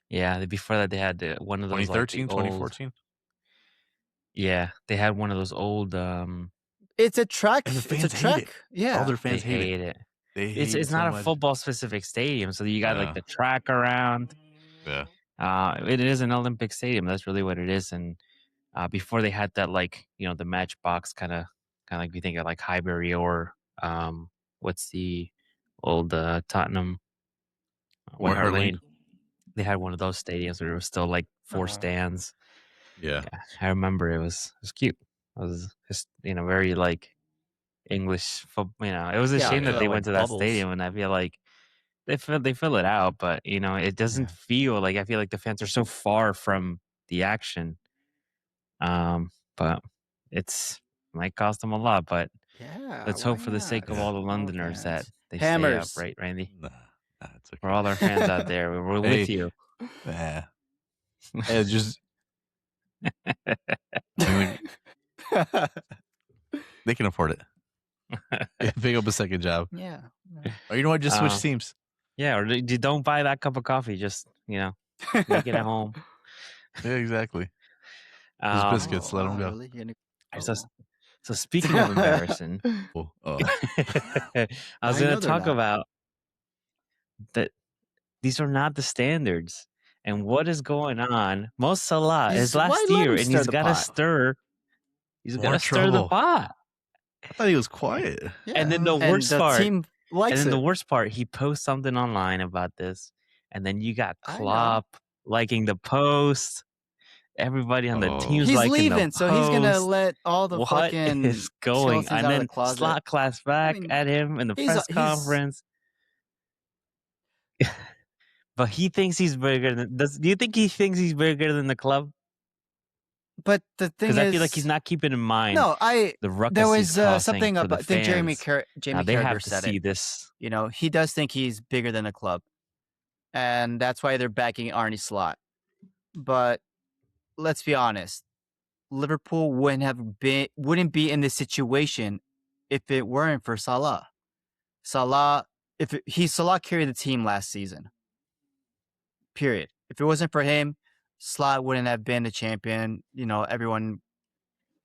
Yeah, before that they had one of those like the 2013, old. 2014. Yeah, they had one of those old. It's a track. And the It's a fans hate it. track. All Yeah. their They fans hate it. hate it. They hate It's it so not a much. football specific stadium, so you got like Yeah. the track around. Yeah. It is an Olympic stadium. That's really what it is. And before they had that, like the Matchbox kind of like you think of like Highbury or what's the old Tottenham White Hart Lane. They had one of those stadiums where it was still like 4 stands. Yeah. Yeah, I remember it was cute. It was just very like English football. It was a Yeah, shame that yeah, they like went to that bubbles. stadium, and I feel like they fill it out, but it doesn't feel like. I feel like the fans are so far from the action. But it's might cost them a lot. But Yeah. let's why hope for the sake of not? all the All the Londoners that fans. they stay up, Hammers. right, Randy? Nah, it's okay. For all our fans out there, we're Hey. with you. Yeah. It's just I mean, they can afford it. Pick up a second job. Yeah. Or you know what? Just switch teams. Yeah, or don't buy that cup of coffee. Just make it at home. Yeah, exactly. Those biscuits, let them go. Really? So speaking of embarrassing, Oh. I was I going know to they're talk not. about that these are not the standards. And what is going on? Mo Salah is Why last let year, him and stir he's the got to pot? stir. He's got More to stir the trouble. pot. I thought he was quiet. Yeah. And then the And worst the part, team likes and then it. the worst part, he posts something online about this, and then you got I know. Klopp liking the post. Everybody on the Oh. team's He's liking leaving, the so he's gonna post. let all the What fucking is going? skeletons And out of the then closet. Slot class back mean, at him in the he's- press he's- conference. But he thinks he's bigger than. Do you think he thinks he's bigger than the club? But the thing Because is, I feel like he's not keeping in mind No, the ruckus there he's was causing something for the about. I think Jamie fans. Now they Carragher have to said see it. this. He does think he's bigger than the club, and that's why they're backing Arne Slot. But let's be honest, Liverpool wouldn't be in this situation if it weren't for Salah. Salah carried the team last season. Period. If it wasn't for him, Slot wouldn't have been a champion. Everyone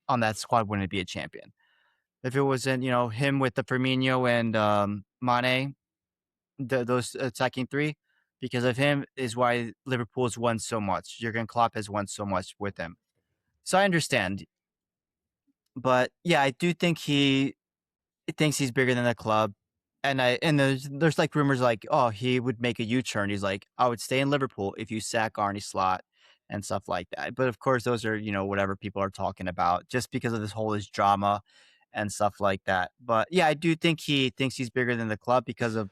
on that squad wouldn't be a champion. If it wasn't, him with the Firmino and Mane, those attacking three, because of him is why Liverpool's won so much. Jurgen Klopp has won so much with them. So I understand. But yeah, I do think he thinks he's bigger than the club. And there's like rumors like, oh, he would make a U-turn. He's like, I would stay in Liverpool if you sack Arne Slot and stuff like that. But of course, those are, whatever people are talking about just because of his drama and stuff like that. But yeah, I do think he thinks he's bigger than the club because of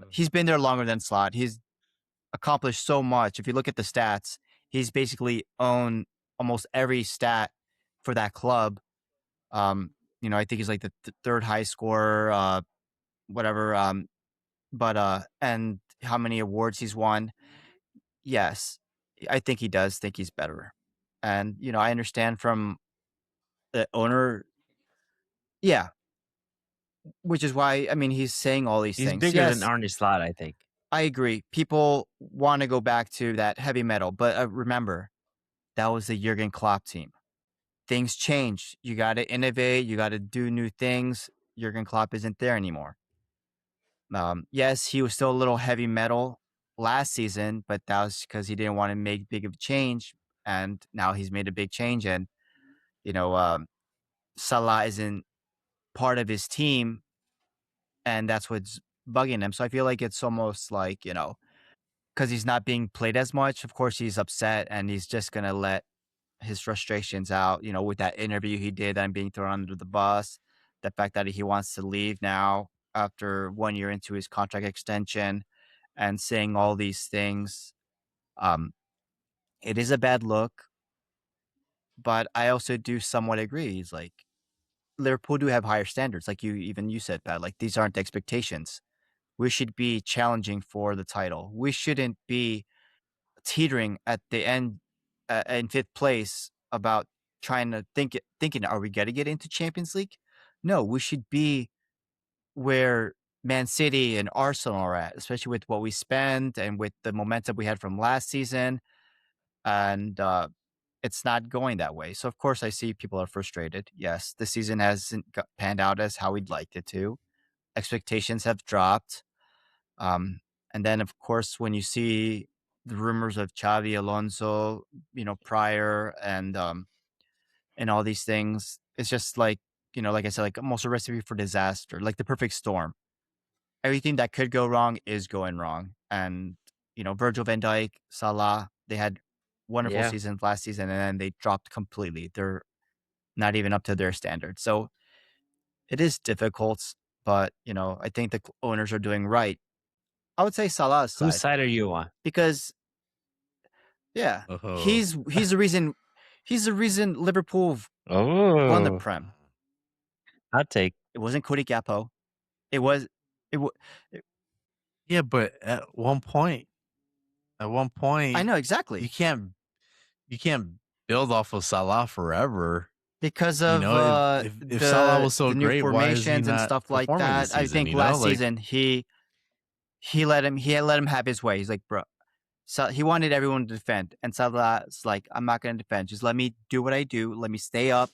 he's been there longer than Slot. He's accomplished so much. If you look at the stats, he's basically owned almost every stat for that club. I think he's like the third high scorer, whatever. And how many awards he's won. Yes, I think he does think he's better. And, I understand from the owner. Yeah. Which is why, he's saying all these He's things. bigger Yes, than Arne Slot, I think. I agree. People want to go back to that heavy metal, but remember, that was the Jurgen Klopp team. Things change. You got to innovate. You got to do new things. Jurgen Klopp isn't there anymore. Yes, he was still a little heavy metal last season, but that was because he didn't want to make big of a change. And now he's made a big change, and Salah isn't part of his team, and that's what's bugging him. So I feel like it's almost like because he's not being played as much. Of course, he's upset, and he's just gonna let his frustrations out. With that interview he did and being thrown under the bus, the fact that he wants to leave now after 1 year into his contract extension, and saying all these things. It is a bad look, but I also do somewhat agree. He's like, Liverpool do have higher standards, like you said, Pat. Like, these aren't the expectations. We should be challenging for the title. We shouldn't be teetering at the end in fifth place, about thinking, are we going to get into Champions League? No, we should be where Man City and Arsenal are at, especially with what we spend and with the momentum we had from last season. And it's not going that way. So, of course, I see people are frustrated. Yes, the season hasn't panned out as how we'd liked it to. Expectations have dropped. And then, of course, when you see the rumors of Xavi Alonso, prior and all these things, it's just like, like I said, like almost a recipe for disaster, like the perfect storm. Everything that could go wrong is going wrong. And, Virgil van Dijk, Salah, they had wonderful seasons last season, and then they dropped completely. They're not even up to their standard. So it is difficult, but, I think the owners are doing right. I would say Salah's side. Whose side are you on? Because, yeah, he's the reason Liverpool won the Prem. Hot take. It wasn't Cody Gakpo. Yeah, but at one point, I know exactly. you can't build off of Salah forever. Because of if Salah was so the new great, why is he formations and not stuff like performing that. this season, I think last season he let him have his way. He's like, bro. So he wanted everyone to defend, and Salah's like, I'm not going to defend. Just let me do what I do. Let me stay up,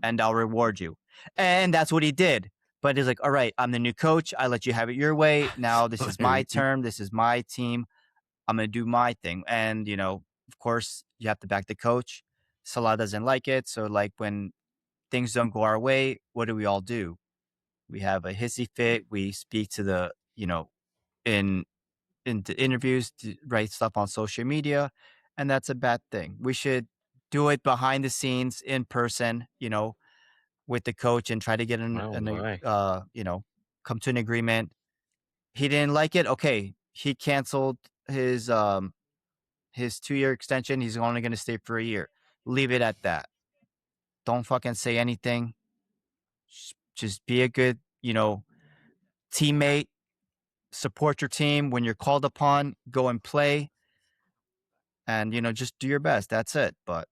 and I'll reward you. And that's what he did. But he's like, all right, I'm the new coach. I let you have it your way. Now this is my term. This is my team. I'm going to do my thing. And, of course, you have to back the coach. Salah doesn't like it. So, like, when things don't go our way, what do we all do? We have a hissy fit. We speak to the, in the interviews, to write stuff on social media. And that's a bad thing. We should do it behind the scenes, in person, with the coach, and try to get come to an agreement. He didn't like it. Okay. He canceled his 2-year extension. He's only going to stay for a year. Leave it at that. Don't fucking say anything. Just be a good, teammate. Support your team when you're called upon. Go and play. And, just do your best. That's it. But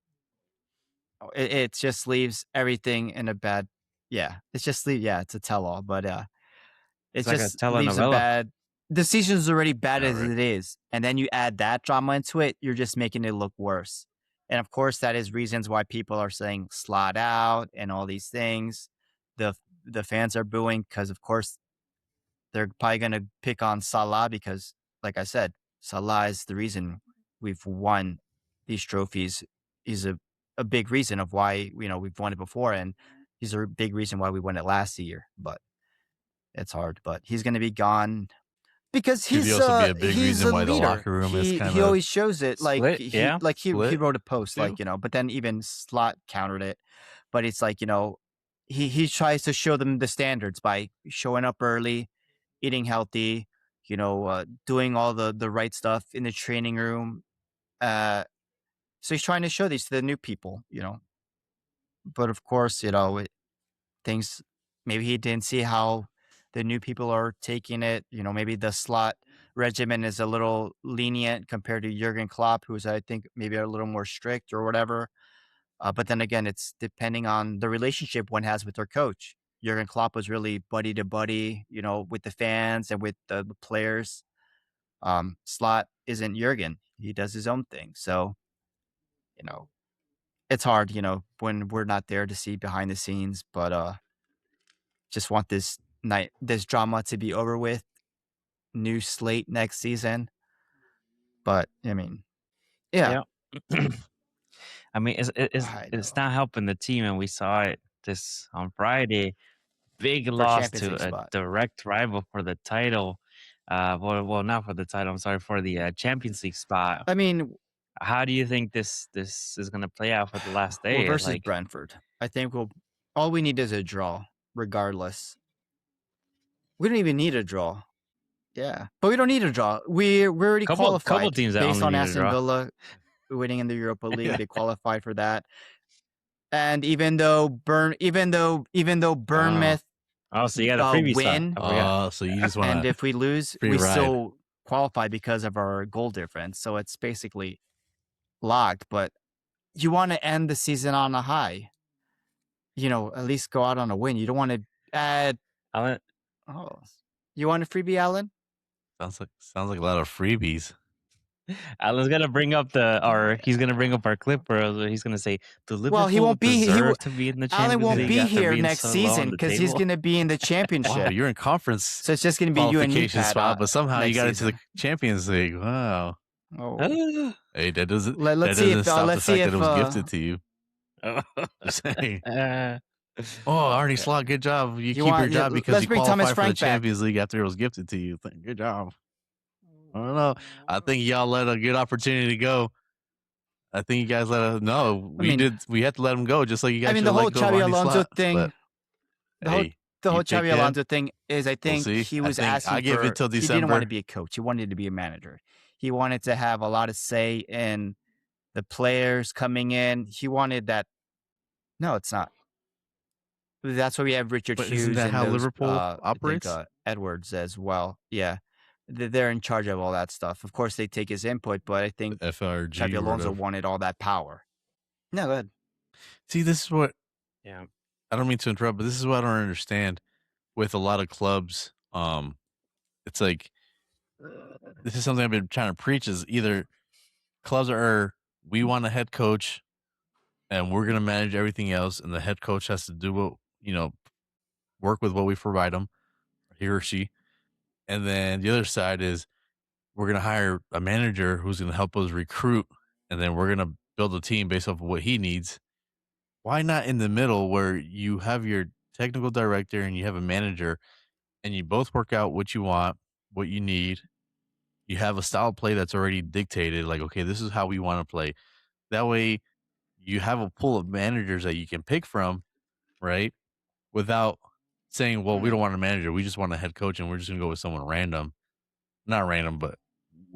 it just leaves everything in a bad. Yeah, it's a tell-all. But it like just a leaves a telenovela. bad. The season's already bad as right. it is, and then you add that drama into it, you're just making it look worse. And of course, that is reasons why people are saying slot out and all these things. The fans are booing because, of course, they're probably going to pick on Salah because, like I said, Salah is the reason we've won these trophies. He's a big reason of why we've won it before, and he's a big reason why we won it last year. But it's hard. But he's going to be gone. Because Could he's also be a big he's reason a why the leader. locker room is He kinda always shows it. Like split, he yeah. he Split, wrote a post, too. like, but then even Slot countered it. But it's like, he tries to show them the standards by showing up early, eating healthy, doing all the right stuff in the training room. So he's trying to show these to the new people, But of course, things, maybe he didn't see how the new people are taking it. Maybe the Slot regimen is a little lenient compared to Jurgen Klopp, who's, I think, maybe a little more strict or whatever. But then again, it's depending on the relationship one has with their coach. Jurgen Klopp was really buddy to buddy, with the fans and with the players. Slot isn't Jurgen. He does his own thing. So, it's hard, when we're not there to see behind the scenes, but just want this drama to be over with. New slate next season. But I mean, yeah. I mean, it's not helping the team, and we saw it this on Friday. Big loss Champions to League a spot. direct rival for the title. Well, not for the title. I'm sorry, for the Champions League spot. I mean, how do you think this is going to play out for the last day? Well, versus Brentford, I think all we need is a draw, regardless. We don't even need a draw. Yeah, but we don't need a draw. We're already qualified. Couple teams that based only on need a Aston draw. Villa winning in the Europa League. They qualified for that. And even though Bournemouth so you got a preview win, so you just want and if we lose, free we ride. still qualify because of our goal difference. So it's basically locked. But you want to end the season on a high. At least go out on a win. You don't want to add. You want a freebie, Alan? Sounds like a lot of freebies. Alan's gonna bring up he's gonna bring up our clip, or he's gonna say the Liverpool he won't be. to be in the Champions Alan won't League be after here being next so low on season the because he's table. going to be in the championship. Wow, you're in conference. So it's just going to be you and me, qualification Pat, spot, but somehow you next got season. into the Champions League. Wow. Oh. Hey, that doesn't Let's see if stop let's the see fact if that it was gifted to you. Just saying. Arnie Slot, good job. You keep your job because let's you bring Thomas qualified for the Frank back. Champions League after it was gifted to you. Good job. I don't know. I think y'all let a good opportunity go. I think you guys let us know. We had to let him go, just like you guys. The whole Xabi Alonso thing. The whole Xabi Alonso thing is, I think he was asking I give it till December. He didn't want to be a coach. He wanted to be a manager. He wanted to have a lot of say in the players coming in. He wanted that. No, it's not. That's why we have Richard Hughes. Isn't that and how those, Liverpool operates? I think, Edwards as well. Yeah. They're in charge of all that stuff. Of course, they take his input, but I think FRG Xabi Alonso wanted all that power. No, go ahead. See, this is what. Yeah. I don't mean to interrupt, but this is what I don't understand with a lot of clubs. It's like this is something I've been trying to preach: is either clubs we want a head coach, and we're going to manage everything else, and the head coach has to do what work with what we provide him, he or she. And then the other side is we're going to hire a manager who's going to help us recruit, and then we're going to build a team based off of what he needs. Why not in the middle where you have your technical director and you have a manager and you both work out what you want, what you need. You have a style of play that's already dictated. Like, okay, this is how we want to play. That way you have a pool of managers that you can pick from, right? Without saying, well, we don't want a manager. We just want a head coach and we're just going to go with someone random. Not random, but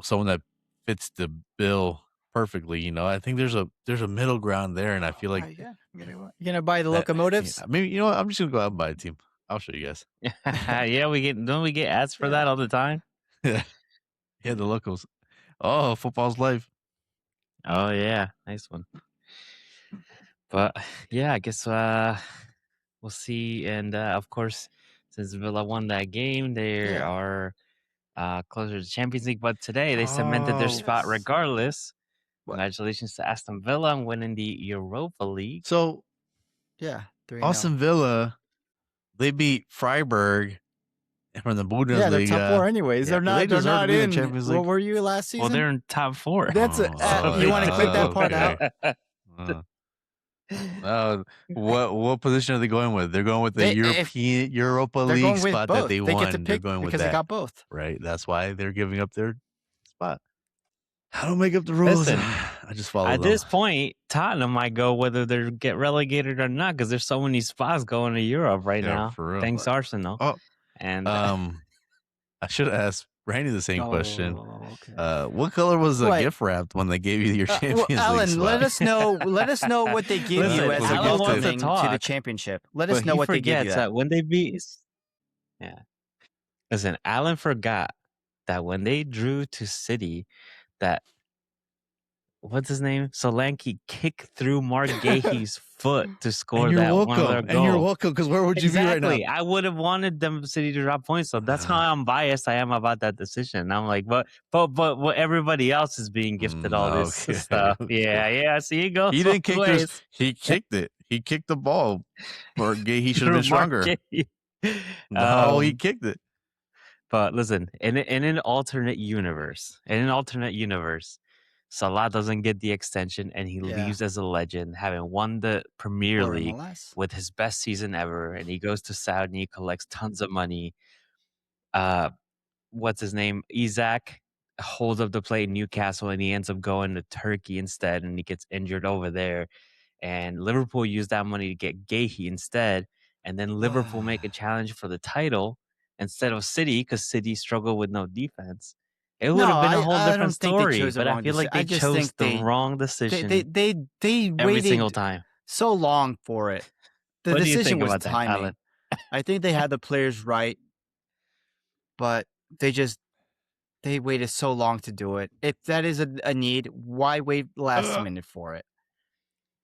someone that fits the bill perfectly. I think there's a middle ground there, and I feel like you're gonna buy the locomotives. Yeah, maybe I'm just gonna go out and buy a team. I'll show you guys. Yeah, don't we get ads for that all the time? Yeah, the locals. Oh, football's life. Oh yeah, nice one. But yeah, I guess we'll see. And of course, since Villa won that game, they are closer to Champions League. But today they cemented their spot regardless. Congratulations to Aston Villa on winning the Europa League. So, Aston Villa, they beat Freiburg from the Bundesliga. Yeah, they're top four anyways. Yeah, they're not in the Champions League. What were you last season? Well, they're in top four. That's you want to click that part out? What position are they going with? They're going with the Europa League spot that they won. Get to pick they're going with because that. they got both. Right. That's why they're giving up their spot. I don't make up the rules. Listen, I just follow at them. this point, Tottenham might go whether they get relegated or not because there's so many spots going to Europe right now. For real. Thanks, Arsenal. Oh, and I should have asked Randy the same question. Okay. What color was the gift wrapped when they gave you your Champions League Alan, spot? let us know. Let us know what they give you as a Alan wants welcoming to to the championship. Let us But know he what they give you. forgets that when they beat. Yeah. Listen, Alan forgot that when they drew to City, that what's his name? Solanke kicked through Mark Gahey's foot to score and you're that welcome. one other goal. And you're welcome, because where would you be right now? I would have wanted them City to drop points, so that's how unbiased I am about that decision. I'm like, but everybody else is being gifted all this stuff. Yeah. So you go. He didn't kick this. He kicked it. He kicked the ball. Or he should have been stronger. No, he kicked it. But listen, in an alternate universe, Salah doesn't get the extension and he leaves as a legend, having won the Premier League with his best season ever. And he goes to Saudi, he collects tons of money. What's his name? Isaac holds up the plate in Newcastle and he ends up going to Turkey instead and he gets injured over there. And Liverpool used that money to get Gahey instead. And then Liverpool make a challenge for the title instead of City because City struggled with no defense. It would have been a whole different story, but I feel like they chose the wrong decision. They every waited single time so long for it. The What do you decision think was about that, timing. Alan? I think they had the players right, but they waited so long to do it. If that is a need, why wait last minute for it?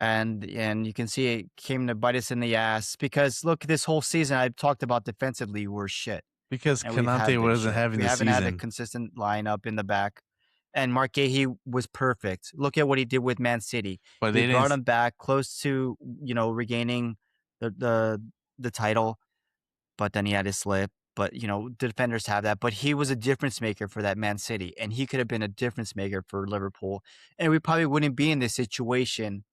and you can see it came to bite us in the ass because look, this whole season I've talked about defensively we're shit. Because And we've Canante wasn't having we the haven't had a season. consistent lineup in the back. And Mark Gahey was perfect. Look at what he did with Man City. But He they brought didn't. him back close to, regaining the title, but then he had his slip. But, the defenders have that. But he was a difference maker for that Man City, and he could have been a difference maker for Liverpool. And we probably wouldn't be in this situation.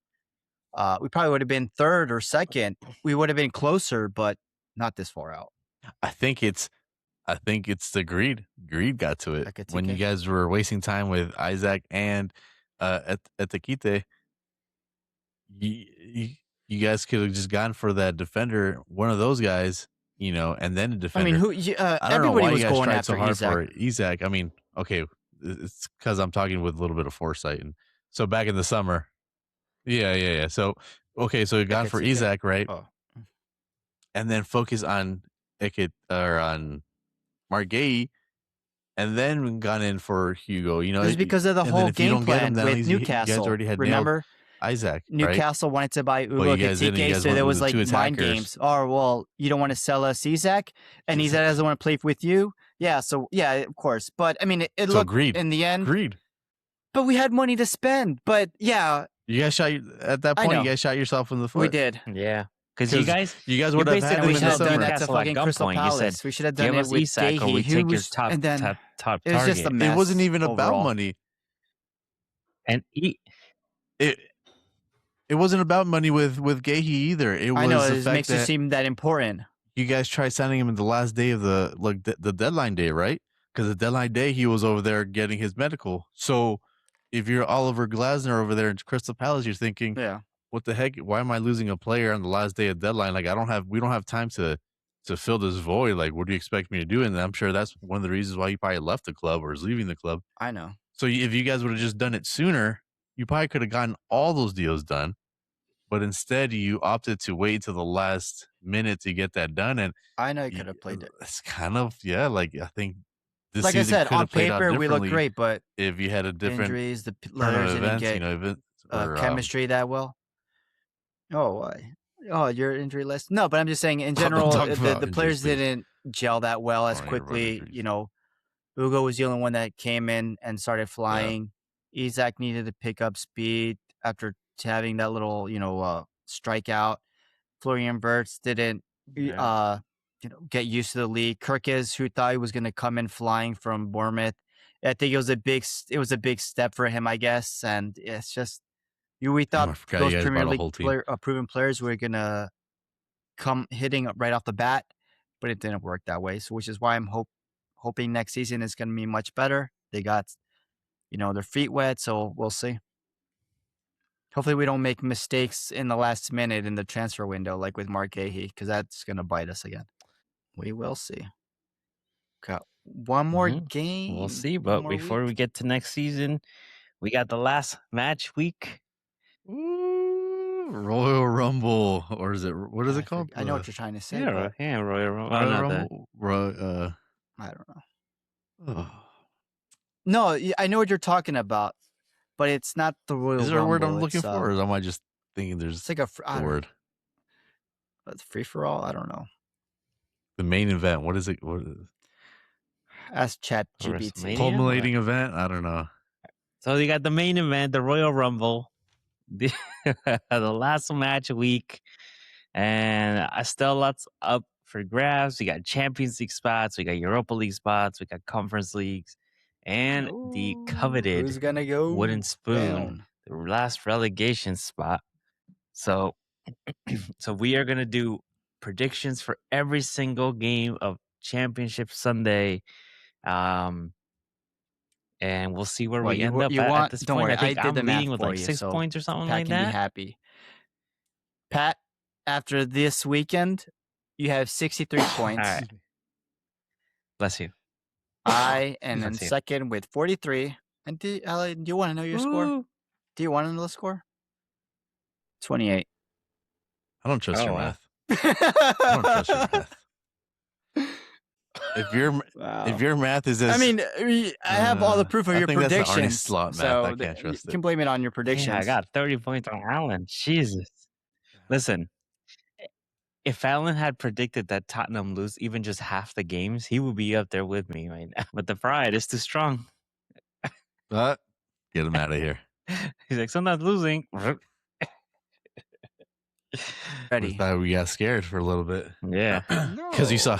We probably would have been third or second. We would have been closer, but not this far out. I think it's the greed. Greed got to it when you Ekitike. guys were wasting time with Isaac and Etekite. You guys could have just gone for that defender, one of those guys, and then a I defender. mean, I don't know everybody why was you guys going tried after so hard Isak. for Isaac. I mean, okay, it's because I'm talking with a little bit of foresight, and so back in the summer, yeah. So okay, so you gone for Ekitike. Isaac, right? Oh. And then focus on on Mark Gahey, and then gone in for Hugo. It was because of the and whole then if you game don't get him, plan then at with least you Newcastle. guys already had nailed Remember, Isaac, right? Newcastle wanted to buy Well, Ugo you guys didn't. You Ekitike, guys so went there with was the two like mind attackers. games. Oh, well, you don't want to sell us Isak, and Isak doesn't want to play with you. Yeah, so yeah, of course. But I mean, it So looked greed. in the end. Greed. But we had money to spend. But yeah, You guys shot at that I point. know. You guys shot yourself in the foot. we did. Yeah, because you 'Cause guys you guys you would have basically had And him we in should the have done summer. that to Newcastle at fucking Crystal gunpoint. You Palace. said, We should have done give it us with Isak, or Gahey, we who take your was, top and then top it was target. just a mess. It wasn't even about overall. money. And It wasn't about money with Gahey either. It was I know the it fact makes it that seem that important. you guys tried signing him in the last day of the deadline day, right? Because the deadline day he was over there getting his medical. So if you're Oliver Glasner over there in Crystal Palace, you're thinking, Yeah. what the heck? Why am I losing a player on the last day of deadline? Like we don't have time to fill this void. Like, what do you expect me to do? And I'm sure that's one of the reasons why you probably left the club or is leaving the club. I know. So if you guys would have just done it sooner, you probably could have gotten all those deals done. But instead, you opted to wait till the last minute to get that done. And I know you could have played it. it's kind of, like, I think this Like I season said, could on have played out paper we look differently great, but if you had a different injuries, the turn players of didn't events, get chemistry that well. Oh, why? Oh, your injury list? No, but I'm just saying in general, talking about the players injuries, please. didn't gel that well as Don't worry about quickly. injuries. You know, Ugo was the only one that came in and started flying. Isak needed to pick up speed after having that little, strikeout. Florian Wirtz didn't, get used to the league. Kirkes, who thought he was going to come in flying from Bournemouth, I think it was a big step for him, I guess. And it's just we I thought forgot those you guys Premier brought a whole League team. proven players were going to come hitting right off the bat, but it didn't work that way. So, which is why I'm hoping next season is going to be much better. They got, their feet wet, so we'll see. Hopefully, we don't make mistakes in the last minute in the transfer window, like with Mark Gahey, because that's going to bite us again. We will see. Got one more game. We'll see. one But more before week. we get to next season, we got the last match week. Ooh, Royal Rumble, or is it what is it called? I know what you're trying to say, Yeah, but Royal Rumble. Royal not the- Rumble. I don't know. Oh. No, I know what you're talking about, but it's not the Royal Is there a word I'm Rumble, looking it's, for, or am I just thinking there's It's like a a word? It's free for all. I don't know. The main event. What is it? What is it? Ask Chat WrestleMania? GPT. Culminating event? I don't know. So you got the main event, the Royal Rumble, the last match week, and I still lots up for grabs. We got Champions League spots, we got Europa League spots, we got Conference Leagues, and the Who's coveted gonna go wooden spoon, down? the last relegation spot. So, so we are gonna do predictions for every single game of Championship Sunday. And we'll see where we end up at this Don't point. worry, I think I did the I'm math leading with for like you, 6 so points or something Pat like can be that. happy. Pat, after this weekend, you have 63 points. All right. Bless you. I am in Let's see. second with 43. And do you want to know your score? Ooh. Do you want to know the score? 28. I don't trust your Oh, wow. math. I don't trust your math. if your if your math is as I mean, I have all the proof of I your think that's the Arnie predictions, Slot math. so I can't you trust it. can blame it on your predictions. Yeah, I got 30 points on Allen. Jesus. Listen, if Allen had predicted that Tottenham lose even just half the games, he would be up there with me right now. But the pride is too strong. But get him out of here. He's like, sometimes losing. I Ready? thought we got scared for a little bit. Yeah. Because you saw.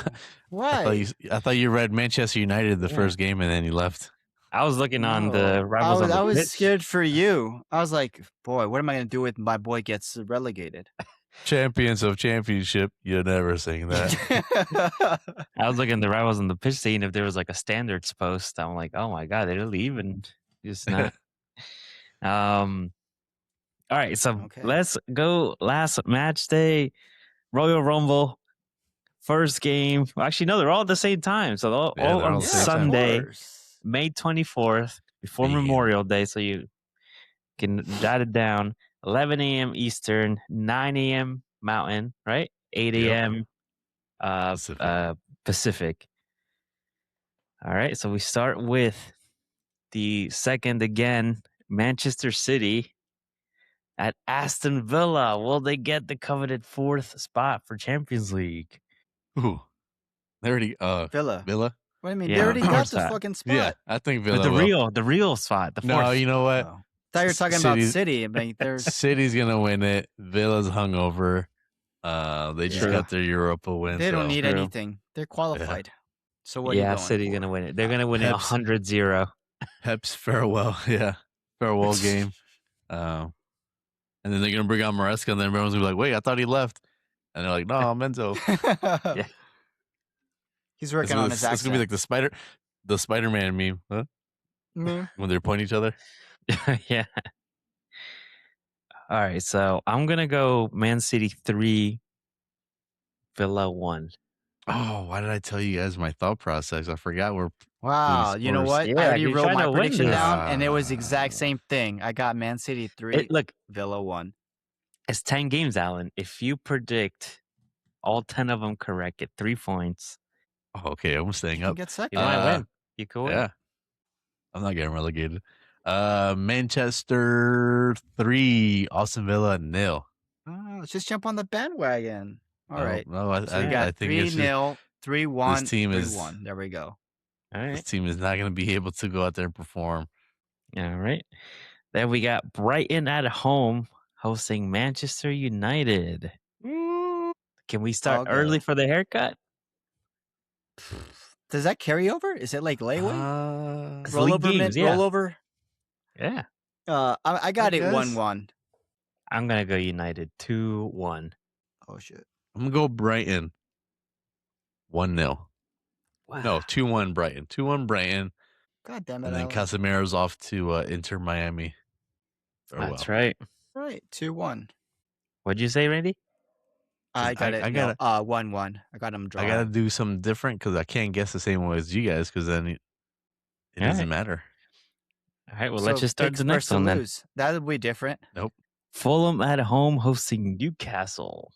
Why? I thought you read Manchester United the first game and then you left. I was looking on the rivals on the I was pitch. scared for you. I was like, boy, what am I going to do if my boy gets relegated? Champions of championship. You're never saying that. I was looking at the rivals on the pitch, seeing if there was like a standards post. I'm like, oh my god, they're leaving. Just not. All right, so let's go. Last match day, Royal Rumble, first game. Well, actually, no, they're all at the same time. So all on Sunday, May 24th, before Memorial Day. So you can jot it down. 11 a.m. Eastern, 9 a.m. Mountain, right? 8 a.m. Pacific. All right, so we start with the second again, Manchester City at Aston Villa. Will they get the coveted 4th spot for Champions League? Ooh, they already Villa. Villa. What do you mean? They already got the fucking spot. Yeah, I think Villa. But the real spot. The 4th. No, you know what? Oh. I thought you were talking about City. I mean, City's gonna win it. Villa's hungover. They just got their Europa win. They don't need anything. They're qualified. So what? Yeah, City's gonna win it. They're gonna win it 100-0. Pep's farewell. Yeah, farewell game. And then they're gonna bring on Maresca, and then everyone's gonna be like, "Wait, I thought he left," and they're like, "No, Menzo." Yeah. He's working on his accent. It's gonna be like the Spider-Man meme, huh? When they're pointing each other. Yeah. All right, so I'm gonna go Man City 3, Villa 1. Oh, why did I tell you guys my thought process? I forgot where. Wow, you know what? Yeah, I already wrote my prediction this. down, and it was the exact same thing. I got Man City 3, Villa 1. It's 10 games, Alan. If you predict all 10 of them correct, get 3 points. Oh, okay, I'm staying up. Get second. You might win. You could win. Yeah, I'm not getting relegated. Manchester 3, Aston Villa 0. Let's just jump on the bandwagon. All right. No, So we got 3-0, 3-1, this team 3-1. There we go. All right. This team is not going to be able to go out there and perform. All right. Then we got Brighton at home hosting Manchester United. Can we start early for the haircut? Does that carry over? Is it like layaway? Rollover? Yeah. I got it 1-1. I'm going to go United 2-1. Oh, shit. I'm going to go Brighton 1-0. Wow. No, 2-1 Brighton. 2-1 Brighton. God damn it. And then Casemiro's off to Inter Miami. That's right. Right. 2-1. What'd you say, Randy? I got it. 1-1. I got him draw. I got to do something different because I can't guess the same way as you guys because then it doesn't matter. All right. Well, let's just start the next one then. That would be different. Nope. Fulham at home hosting Newcastle.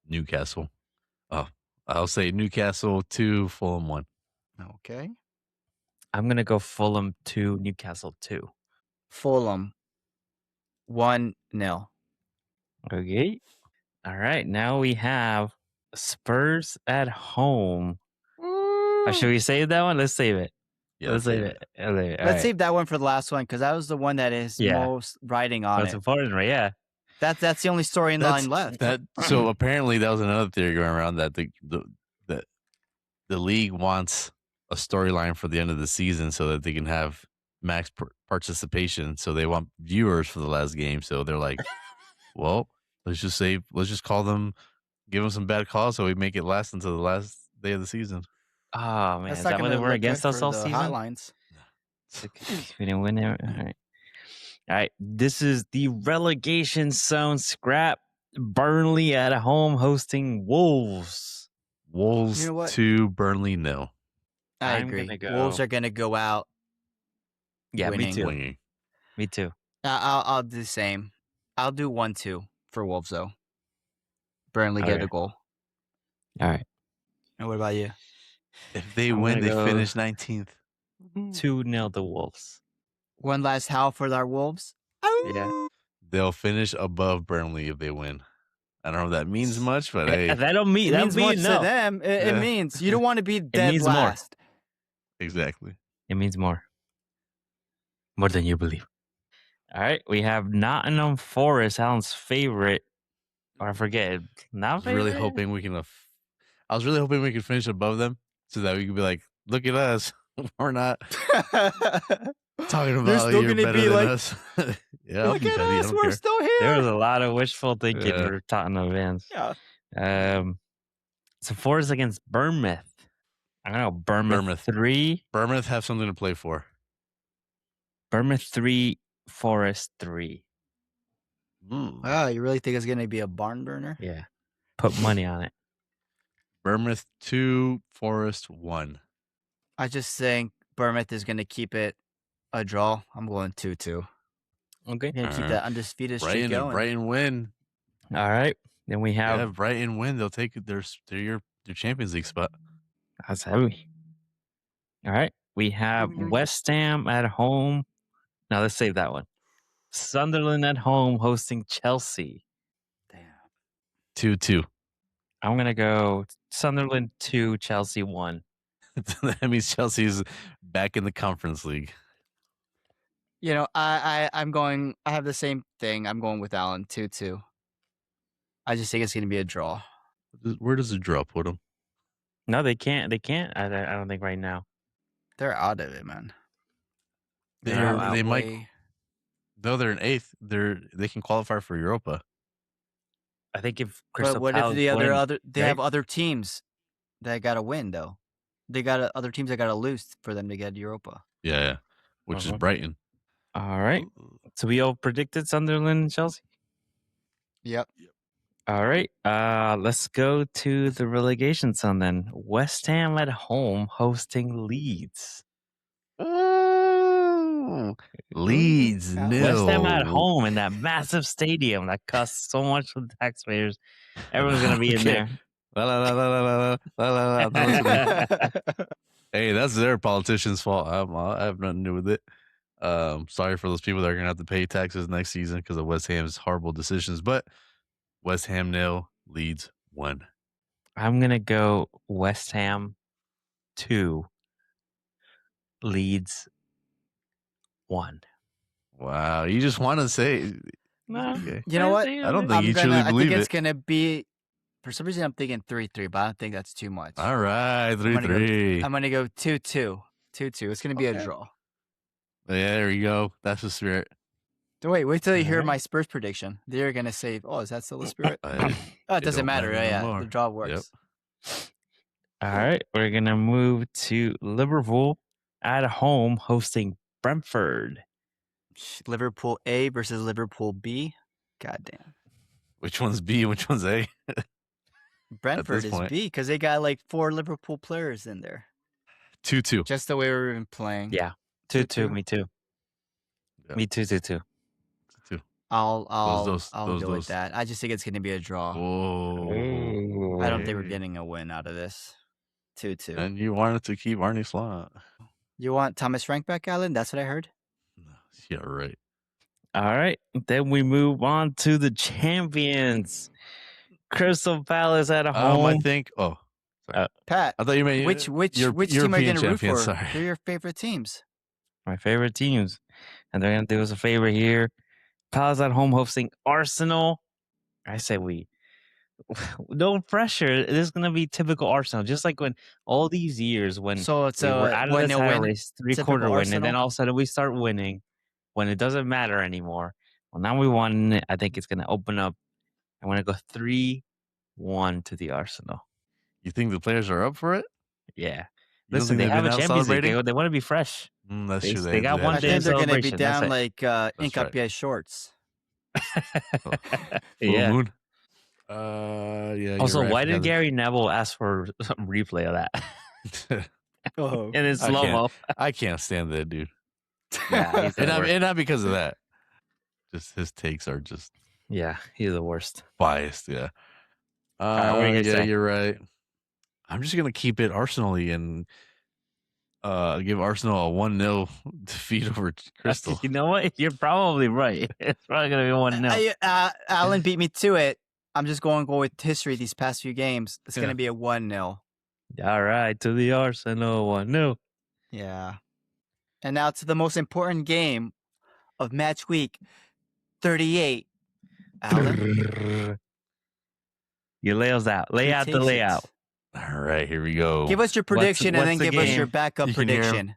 Newcastle. Oh, I'll say Newcastle 2, Fulham 1. Okay. I'm going to go Fulham 2, Newcastle 2. Fulham 1-0. Okay. All right. Now we have Spurs at home. Should we save that one? Let's save it. Yeah, let's save it. Let's save that one for the last one because that was the one that is most writing on That's important, right? Yeah. That's the only storyline left. So apparently that was another theory going around that the league wants a storyline for the end of the season so that they can have max participation. So they want viewers for the last game. So they're like, well, let's just call them, give them some bad calls so we make it last until the last day of the season. Oh man, is that why they were against us all season? Hotlines. We didn't win it. All right. This is the relegation zone scrap. Burnley at home hosting Wolves. Wolves 2, Burnley 0. I agree. Wolves are going to go out. Yeah, winning. Me too. I'll do the same. I'll do 1-2 for Wolves though. Burnley get a goal. All right. And what about you? If they I'm win, gonna they go finish 19th. 2-0 the Wolves. One last howl for our Wolves. Yeah. They'll finish above Burnley if they win. I don't know if that means much, but hey, That don't mean It that means mean much to no. them. It Yeah. means you don't want to be dead means more. last. exactly. It means more. More than you believe. All right. We have Nottingham Forest, Alan's favorite. Or I forget. I Not was really favorite? hoping we can. I was really hoping we could finish above them so that we could be like, look at us. We're not talking about still you're gonna better be than like, us. yeah, I'll Look be at petty. I us, don't we're care. still There here. was a lot of wishful thinking Yeah. for Tottenham fans. Yeah. So Forest against Bournemouth. I don't know. Bournemouth 3. Bournemouth have something to play for. Bournemouth 3. Forest 3. Wow, you really think it's gonna be a barn burner? Yeah. Put money on it. Bournemouth 2, Forest 1. I just think Bournemouth is gonna keep it a draw. I'm going 2-2. Okay. Gonna keep that undisputed streak Brighton, going. Brighton win. All right. Then we have Yeah, Brighton win. They'll take their Champions League spot. That's heavy. All right. We have West Ham at home. Now let's save that one. Sunderland at home hosting Chelsea. Damn. 2-2. I'm gonna go Sunderland 2, Chelsea 1. That means Chelsea's back in the Conference League. You know, I'm going. I have the same thing. I'm going with Alan 2-2. I just think it's gonna be a draw. Where does the draw put them? No, they can't. They can't. I don't think right now. They're out of it, man. They out might. way- Though they're in 8th, they can qualify for Europa. I think if Crystal But what Palace if the win, other they right? have other teams that gotta win though? They got other teams that gotta lose for them to get Europa. Yeah. Which is Uh-huh. Brighton. All right. So we all predicted Sunderland and Chelsea. Yep. All right. Let's go to the relegation zone then. West Ham at home hosting Leeds. Ooh, Leeds Yeah. nil. West Ham at home in that massive stadium that costs so much for the taxpayers. Everyone's gonna be in Okay. there. La, la, la, la, la, la, la, la, la. Don't listen to me. Hey, that's their politicians' fault. I have nothing to do with it. Sorry for those people that are gonna have to pay taxes next season because of West Ham's horrible decisions. But West Ham nil, Leeds 1. I'm gonna go West Ham 2, Leeds 1. Wow, you just want to say? No, Okay. You know what? I don't think you truly I believe think it's it. gonna be. For some reason, I'm thinking 3-3, but I don't think that's too much. All right, 3-3. I'm gonna go 2-2. 2-2. It's gonna be Okay. a draw. Yeah, there you go. That's the spirit. Wait till you hear Alright. my Spurs prediction. They're gonna say, "Oh, is that still the spirit?" It Oh, it doesn't don't matter. matter no Yeah, more. the draw works. All right, we're gonna move to Liverpool at home hosting Brentford. Liverpool A versus Liverpool B. Goddamn. Which one's B and which one's A? Brentford is point. B because they got like 4 Liverpool players in there. 2-2. Just the way we've been playing. Yeah, 2-2. 2-2. Me too. Yeah. Me too. 2-2. 2-2. I'll those- go those. with that. I just think it's gonna be a draw. Whoa. I don't think we're Hey. getting a win out of this. 2-2. And you wanted to keep Arnie Slot. You want Thomas Frank back, Alan? That's what I heard. Yeah, right. All right, then we move on to the champions, Crystal Palace at home. I think. Oh, Pat, I thought you meant which team are you European gonna root champions, for? sorry. Who are your favorite teams? My favorite teams, and they're gonna do us a favor here. Palace at home hosting Arsenal. I say we. No pressure. This is gonna be typical Arsenal, just like when all these years when So it's we were out of when the they title win. race, typical 3-quarter win, and then Arsenal? all of a sudden we start winning when it doesn't matter anymore. Well, now we won. I think it's gonna open up. I'm gonna go 3-1 to the Arsenal. You think the players are up for it? Yeah. You don't Listen, think they they've have a been out Champions League. celebrating? They want to be fresh. That's They- true. they got have one I day think of they're gonna be celebration, that's down it. like right. Incapié shorts. Full Yeah. moon. Yeah. you're Also, right. I why did forgot Gary Neville ask for some replay of that? that- Oh, And in I slow mo. I can't stand that dude. Yeah, he's the worst. And not because of that. Just his takes are just Yeah, he's the worst. biased. Yeah. right, what are you gonna Yeah, say? you're right. I'm just gonna keep it Arsenal-y and give Arsenal a 1-0 defeat over Crystal. You know what? You're probably right. It's probably gonna be 1-0. Alan beat me to it. I'm just going to go with history these past few games. It's going to be a 1-0. All right, to the Arsenal 1-0. Yeah. And now to the most important game of match week 38. Alan, You lay us out. Lay who out the takes it? layout. All right, here we go. Give us your prediction and what's then the give us your game? backup You can hear prediction.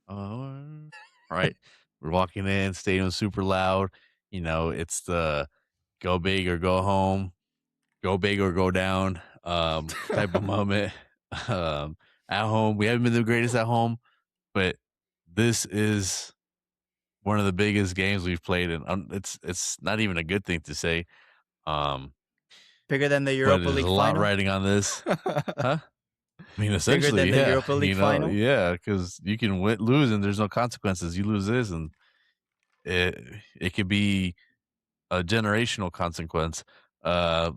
All right, we're walking in, stadium's super loud. You know, it's the go big or go home, go big or go down type of moment. At home, we haven't been the greatest at home, but this is one of the biggest games we've played, and it's not even a good thing to say. Bigger than the But Europa there's League a lot final? riding on this, huh? I mean, Bigger essentially, than the yeah. Europa League You know, final? yeah, because you can lose and there's no consequences. You lose this, and it could be a generational consequence. So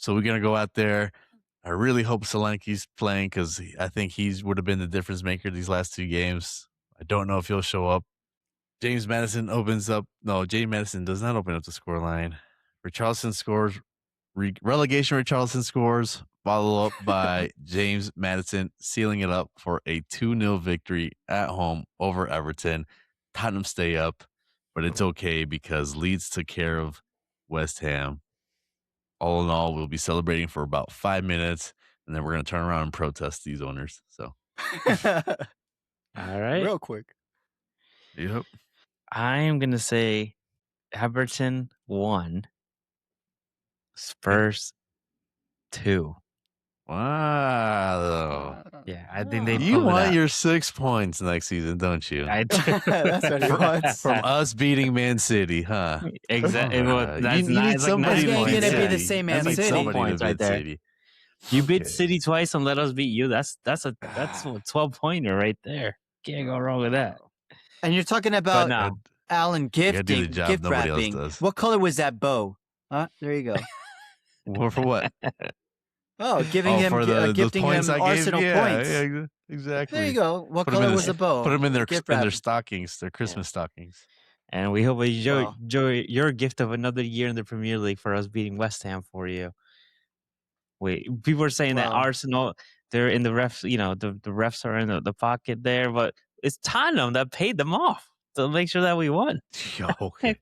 we're gonna go out there. I really hope Solanke's playing because I think he would have been the difference maker these last 2 games. I don't know if he'll show up. James Madison opens up. No, James Madison does not open up the scoreline. Richarlison scores. Relegation Richarlison scores, follow up by James Madison, sealing it up for a 2-0 victory at home over Everton. Tottenham stay up, but it's okay because Leeds took care of West Ham. All in all, we'll be celebrating for about 5 minutes, and then we're going to turn around and protest these owners. So, All right. Real quick. yep. I am gonna say Everton 1, Spurs 2. Wow. Yeah, I think they You pull it want out. your 6 points next season, don't you? I do. That's what he wants. From us beating Man City, huh? Exactly. Alright. That's You need like somebody 90 to ain't points. gonna be beat the City. same You Man need City. somebody Points to right beat there. City. You beat Okay. City twice and let us beat you. That's a 12-pointer right there. Can't go wrong with that. And you're talking But about no, Alan gotta do the gifting, job gift nobody else wrapping. does. What color was that bow? Huh? There you go. Well, for what? Oh, giving him, for the gifting points him I gave? Arsenal Yeah, points. yeah, exactly. There you go. What Put 'em in color the was the bow? Put them in their Gift wrap. stockings, their Christmas stockings. and we hope you Wow. enjoy your gift of another year in the Premier League for us beating West Ham for you. Wait, people are saying that Wow. Arsenal, they're in the refs. You know, the refs are in the pocket there, but it's Tottenham that paid them off to make sure that we won. Okay.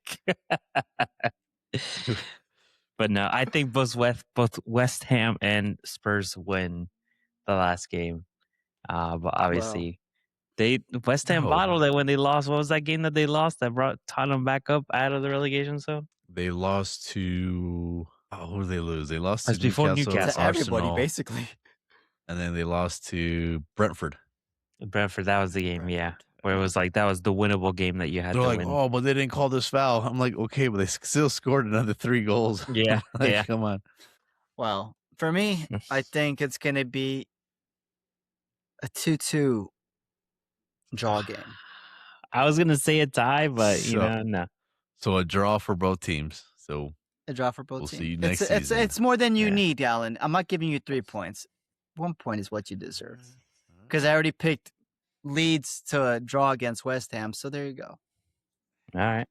But no, I think both West Ham and Spurs win the last game. But obviously, West Ham No. bottled it when they lost. What was that game that they lost that brought Tottenham back up out of the relegation zone? They lost to who did they lose? They lost to That's before Newcastle, Newcastle. To everybody, Arsenal, basically. and then they lost to Brentford. Brentford, that was the game, yeah. Where it was like that was the winnable game that you had They're to like, win. oh, but they didn't call this foul. I'm like, okay, but they still scored another 3 goals. Yeah, Like, yeah. come on. Well, for me, I think it's going to be a 2-2 draw game. I was gonna say a tie, but you So- know, no. So a draw for both teams. So A draw for both We'll teams. see you next it's season. it's more than you Yeah. need, Alan. I'm not giving you 3 points. 1 point is what you deserve. Mm-hmm. Because I already picked Leeds to draw against West Ham, so there you go. All right.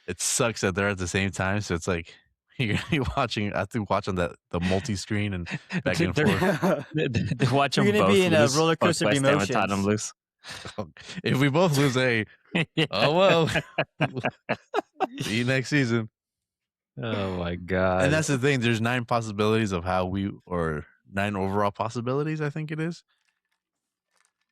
it sucks that they're at the same time. So it's like you're gonna be watching. I think watching the multi-screen and back and They're- forth. they watch You're them gonna both be in a lose. roller Both coaster of West Ham and Tottenham emotions. lose. If we both lose, hey, oh well. See you next season. Oh my god. And that's the thing. There's 9 possibilities of how or 9 overall possibilities. I think it is.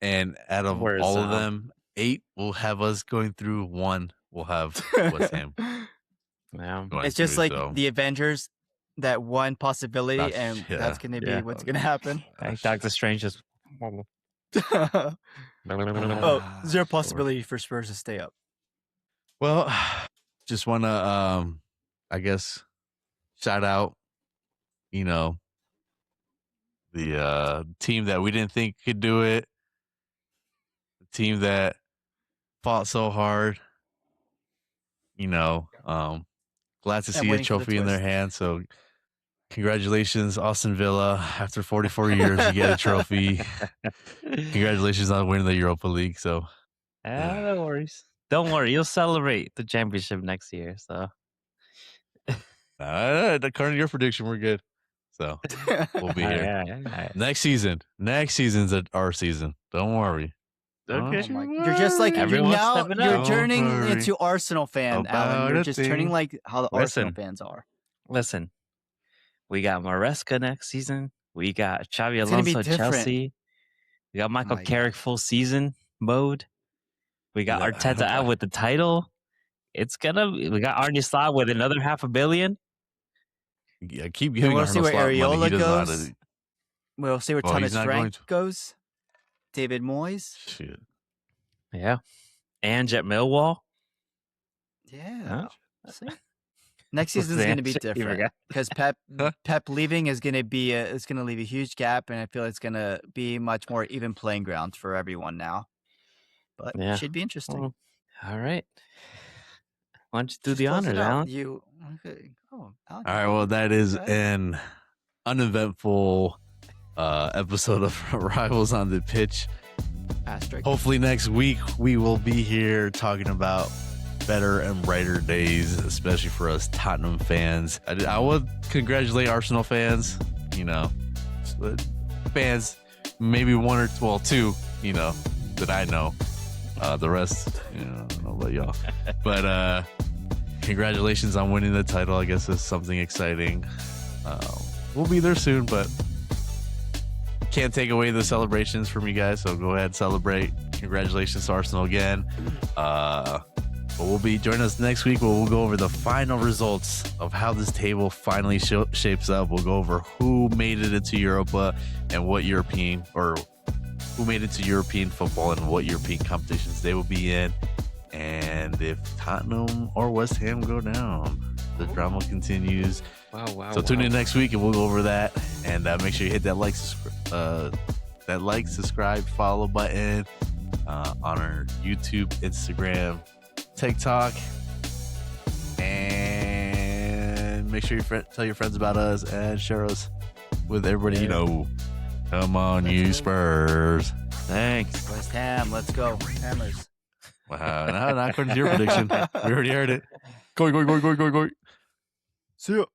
And out of Where's, all of them, 8 will have us going through. 1 will have West Ham yeah. going It's just through, like so. the Avengers, that one possibility, That's- and yeah. that's gonna be Yeah. what's gonna happen. Like Doctor Strange just Oh, zero possibility for Spurs to stay up. Well, just want to, I guess, shout out, the team that we didn't think could do it, the team that fought so hard. Glad to And see a waiting for the trophy in their twist. hand. So congratulations, Aston Villa. After 44 years, you get a trophy. Congratulations on winning the Europa League. So, no worries. Don't worry, you'll celebrate the championship next year. So, according to your prediction, we're good. So we'll be here next season. Next season's our season. Don't worry. Okay. You're just like you're turning into Arsenal fan, Alan. You're just turning like how the Arsenal fans are. Listen, we got Maresca next season. We got Xabi Alonso at Chelsea. We got Michael Carrick full season mode. We got Arteta out with the title. We got Arne Slot with another $500 million. Yeah, keep giving. We'll see where Areola goes. We'll see where Thomas Frank goes. David Moyes. Shit. Yeah. And at Millwall. Yeah. See? Next season is going to be different because Pep leaving is going to be it's going to leave a huge gap, and I feel it's going to be much more even playing ground for everyone now. But it should be interesting. Well, all right. Why don't you do the honors, Alan? Okay. Oh, all right. Well, that is an uneventful episode of Rivals on the Pitch. Asterisk. Hopefully next week we will be here talking about better and brighter days, especially for us Tottenham fans. I would congratulate Arsenal fans, fans, maybe one or two, that I know. The rest, I don't know about y'all. But congratulations on winning the title. I guess it's something exciting. We'll be there soon, but can't take away the celebrations from you guys. So go ahead, celebrate. Congratulations to Arsenal again. But we'll be joining us next week where we'll go over the final results of how this table finally shapes up. We'll go over who made it into Europa and who made it to European football and what European competitions they will be in. And if Tottenham or West Ham go down, the drama continues. So tune in next week and we'll go over that. And make sure you hit that subscribe, follow button on our YouTube, Instagram, TikTok, and make sure you tell your friends about us and share us with everybody you know. Come on, you Spurs. Thanks. West Ham, let's go. Hammers. Wow, not according to your prediction. We already heard it. Go. See ya.